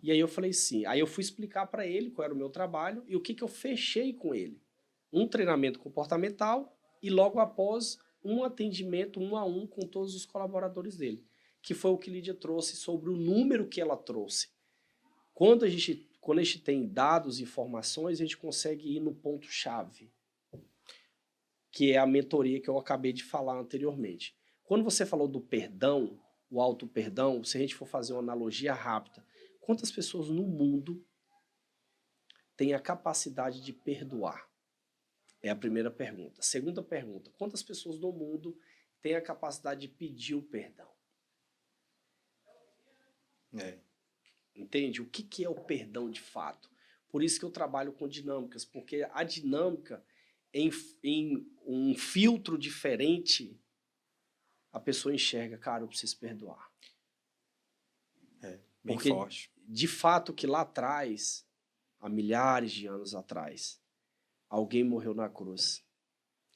E aí eu falei sim. Aí eu fui explicar para ele qual era o meu trabalho e o que eu fechei com ele. Um treinamento comportamental e logo após um atendimento 1 a 1 com todos os colaboradores dele. Que foi o que Lídia trouxe sobre o número que ela trouxe. Quando a gente tem dados e informações, a gente consegue ir no ponto-chave, que é a mentoria que eu acabei de falar anteriormente. Quando você falou do perdão, o auto-perdão, se a gente for fazer uma analogia rápida, quantas pessoas no mundo têm a capacidade de perdoar? É a primeira pergunta. Segunda pergunta, quantas pessoas no mundo têm a capacidade de pedir o perdão? Entende? O que é o perdão de fato? Por isso que eu trabalho com dinâmicas, porque a dinâmica, em um filtro diferente, a pessoa enxerga, cara, eu preciso perdoar. Bem porque, forte. De fato, que lá atrás, há milhares de anos atrás, alguém morreu na cruz.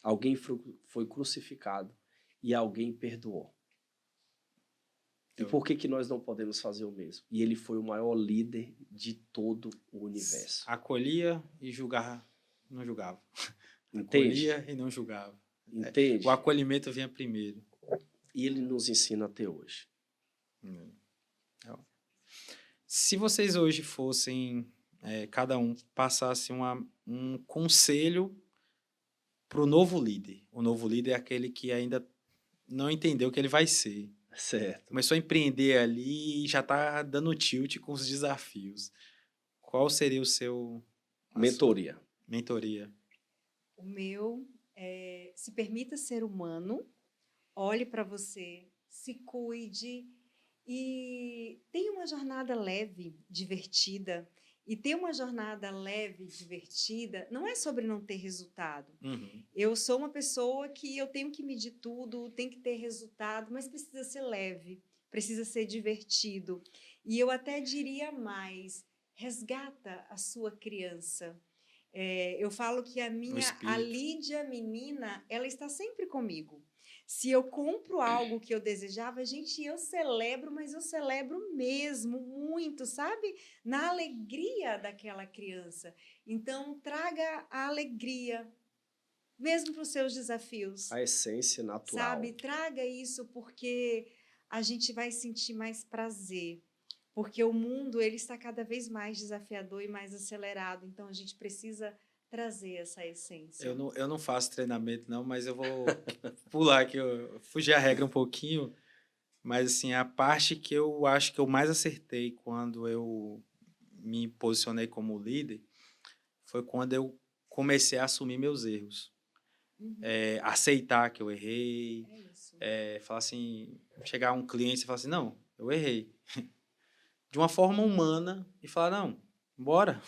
Alguém foi crucificado e alguém perdoou. E por que nós não podemos fazer o mesmo? E ele foi o maior líder de todo o universo. Acolhia e julgava, não julgava. Entende? Acolhia e não julgava. Entende? O acolhimento vinha primeiro. E ele nos ensina até hoje. Se vocês hoje fossem, cada um passasse um conselho para o novo líder. O novo líder é aquele que ainda não entendeu o que ele vai ser. Certo. Começou a empreender ali e já está dando tilt com os desafios. Qual seria o seu... Mentoria. Mentoria. O meu é: se permita ser humano, olhe para você, se cuide e tenha uma jornada leve, divertida. E ter uma jornada leve, divertida, não é sobre não ter resultado. Eu sou uma pessoa que eu tenho que medir tudo, tem que ter resultado, mas precisa ser leve, precisa ser divertido. E eu até diria mais, resgata a sua criança. Eu falo que a Lídia menina, ela está sempre comigo. Se eu compro algo que eu desejava, gente, eu celebro, mas eu celebro mesmo, muito, sabe? Na alegria daquela criança. Então, traga a alegria, mesmo para os seus desafios. A essência natural. Sabe? Traga isso, porque a gente vai sentir mais prazer. Porque o mundo, ele está cada vez mais desafiador e mais acelerado. Então, a gente precisa trazer essa essência. Eu não faço treinamento, não, mas eu vou pular aqui, fugir a regra um pouquinho. Mas, assim, a parte que eu acho que eu mais acertei quando eu me posicionei como líder foi quando eu comecei a assumir meus erros. Aceitar que eu errei. Falar assim, chegar um cliente e falar assim, não, eu errei. De uma forma humana e falar, não, bora.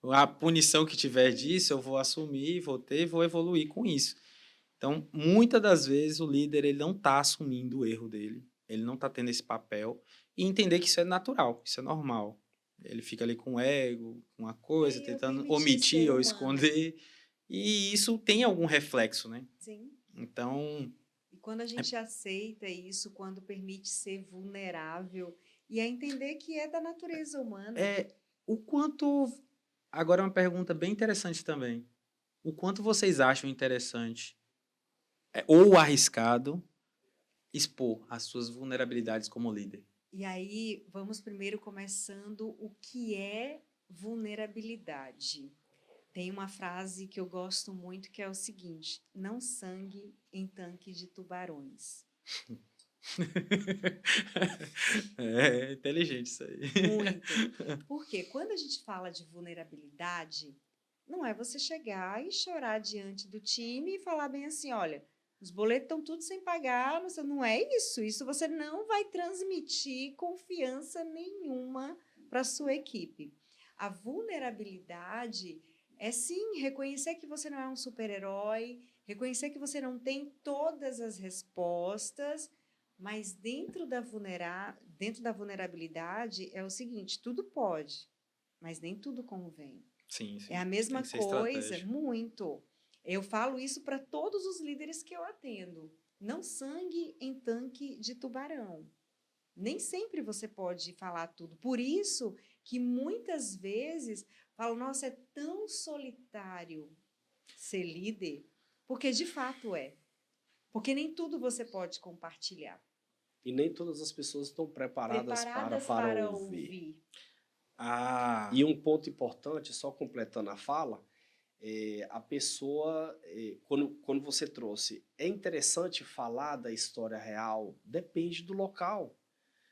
A punição que tiver disso, eu vou assumir, vou evoluir com isso. Então, muitas das vezes, o líder ele não está assumindo o erro dele, ele não está tendo esse papel, e entender que isso é natural, isso é normal. Ele fica ali com o ego, com uma coisa, tentando omitir ou esconder. E isso tem algum reflexo, né? Sim. Então... E quando a gente aceita isso, quando permite ser vulnerável e a entender que é da natureza humana. O quanto... Agora uma pergunta bem interessante também. O quanto vocês acham interessante ou arriscado expor as suas vulnerabilidades como líder? E aí, vamos primeiro começando o que é vulnerabilidade. Tem uma frase que eu gosto muito que é o seguinte: não sangue em tanque de tubarões. É inteligente isso aí. Muito. Porque quando a gente fala de vulnerabilidade, não é você chegar e chorar diante do time e falar bem assim, olha, os boletos estão tudo sem pagar, não é isso. Isso você não vai transmitir confiança nenhuma para a sua equipe. A vulnerabilidade é, sim, reconhecer que você não é um super-herói, reconhecer que você não tem todas as respostas, mas dentro da vulnerabilidade é o seguinte, tudo pode, mas nem tudo convém. Sim. É a mesma coisa, muito. Eu falo isso para todos os líderes que eu atendo. Não sangue em tanque de tubarão. Nem sempre você pode falar tudo. Por isso que muitas vezes falam, nossa, é tão solitário ser líder, porque de fato é. Porque nem tudo você pode compartilhar. E nem todas as pessoas estão preparadas para ouvir. E um ponto importante, só completando a fala, a pessoa, quando você trouxe, é interessante falar da história real, depende do local.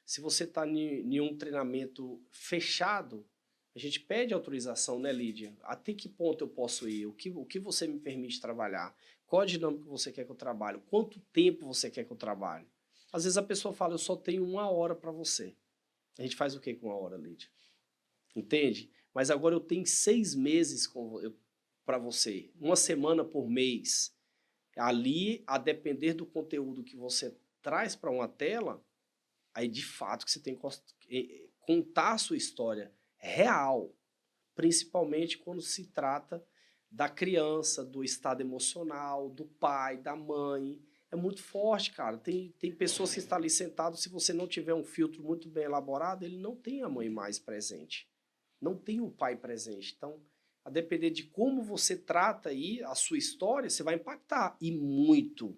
Se você está em um treinamento fechado, a gente pede autorização, né, Lídia? Até que ponto eu posso ir? O que você me permite trabalhar? Qual a dinâmica que você quer que eu trabalhe? Quanto tempo você quer que eu trabalhe? Às vezes a pessoa fala, eu só tenho 1 hora para você. A gente faz o que com 1 hora, Lídia? Entende? Mas agora eu tenho 6 meses para você. 1 semana por mês. Ali, a depender do conteúdo que você traz para uma tela, aí de fato que você tem que contar a sua história real. Principalmente quando se trata da criança, do estado emocional, do pai, da mãe. É muito forte, cara. Tem pessoas que estão ali sentadas, se você não tiver um filtro muito bem elaborado, ele não tem a mãe mais presente. Não tem o pai presente. Então, a depender de como você trata aí a sua história, você vai impactar. E muito.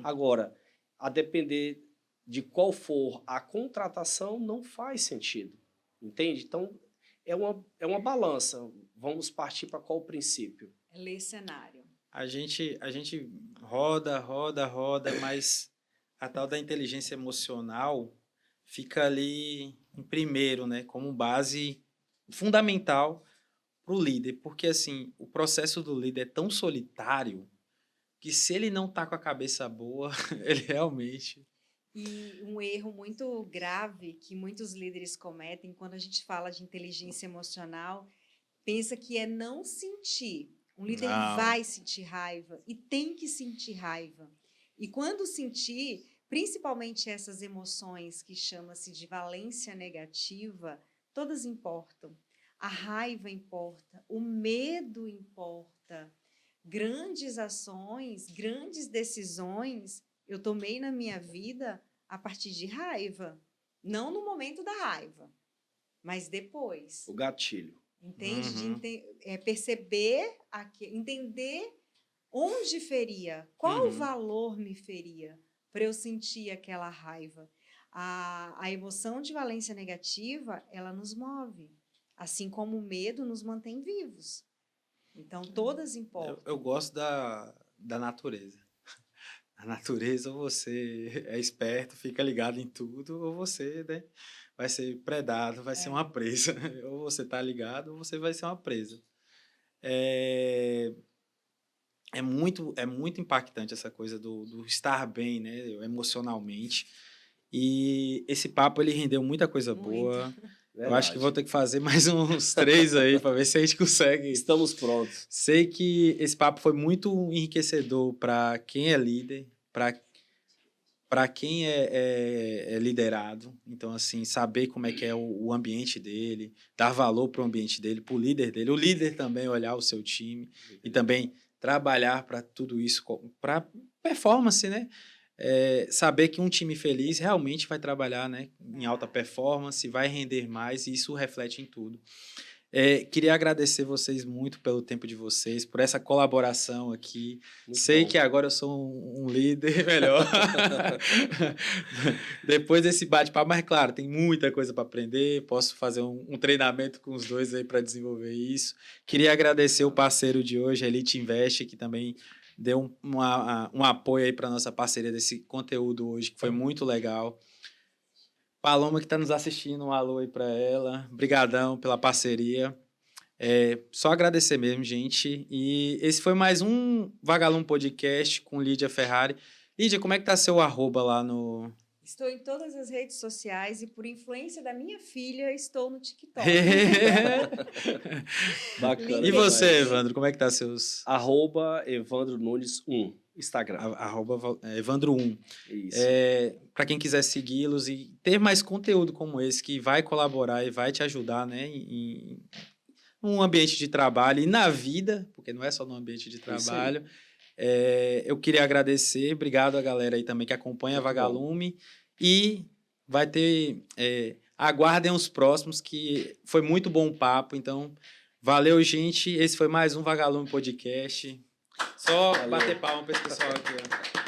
Agora, a depender de qual for a contratação, não faz sentido. Entende? Então, é uma balança. Vamos partir para qual princípio? Ler cenário. A gente roda, mas a tal da inteligência emocional fica ali em primeiro, né, como base fundamental para o líder, porque assim, o processo do líder é tão solitário que se ele não tá com a cabeça boa, ele realmente... E um erro muito grave que muitos líderes cometem quando a gente fala de inteligência emocional, pensa que é não sentir. Um líder vai sentir raiva e tem que sentir raiva. E quando sentir, principalmente essas emoções que chama-se de valência negativa, todas importam. A raiva importa, o medo importa. Grandes ações, grandes decisões eu tomei na minha vida a partir de raiva. Não no momento da raiva, mas depois. O gatilho. Entende? Perceber, entender onde feria, qual valor me feria para eu sentir aquela raiva. A emoção de valência negativa, ela nos move, assim como o medo nos mantém vivos. Então, todas importam. Eu gosto da natureza. A natureza, ou você é esperto, fica ligado em tudo, ou você, né, vai ser predado, vai ser uma presa. Ou você tá ligado, ou você vai ser uma presa. É muito impactante essa coisa do estar bem, né, emocionalmente. E esse papo, ele rendeu muita coisa boa. Verdade. Eu acho que vou ter que fazer mais uns 3 aí, para ver se a gente consegue. Estamos prontos. Sei que esse papo foi muito enriquecedor para quem é líder, para para quem é liderado. Então, assim, saber como é que é o ambiente dele, dar valor para o ambiente dele, para o líder dele. O líder também olhar o seu time e também trabalhar para tudo isso, para performance, né? Saber que um time feliz realmente vai trabalhar, né, em alta performance, vai render mais e isso reflete em tudo. Queria agradecer vocês muito pelo tempo de vocês, por essa colaboração aqui. Muito Sei bom. Que agora eu sou um líder melhor. Depois desse bate-papo, mas claro, tem muita coisa para aprender. Posso fazer um treinamento com os dois aí para desenvolver isso. Queria agradecer o parceiro de hoje, a Elite Invest, que também deu um apoio aí para nossa parceria desse conteúdo hoje, que foi muito legal. Paloma que está nos assistindo, um alô aí para ela. Obrigadão pela parceria. Só agradecer mesmo, gente. E esse foi mais um Vagalume Podcast com Lídia Ferrari. Lídia, como é que tá seu arroba lá no... Estou em todas as redes sociais e por influência da minha filha estou no TikTok. Bacana. E você, Evandro, como é que tá seus... @Evandro Nunes 1. Instagram. @Evandro1. Isso. Para quem quiser segui-los e ter mais conteúdo como esse, que vai colaborar e vai te ajudar, né, em um ambiente de trabalho e na vida, porque não é só no ambiente de trabalho. Eu queria agradecer, obrigado a galera aí também que acompanha a Vagalume e vai ter, aguardem os próximos, que foi muito bom o papo, então valeu, gente, esse foi mais um Vagalume Podcast. Só bater palma para esse pessoal aqui, ó.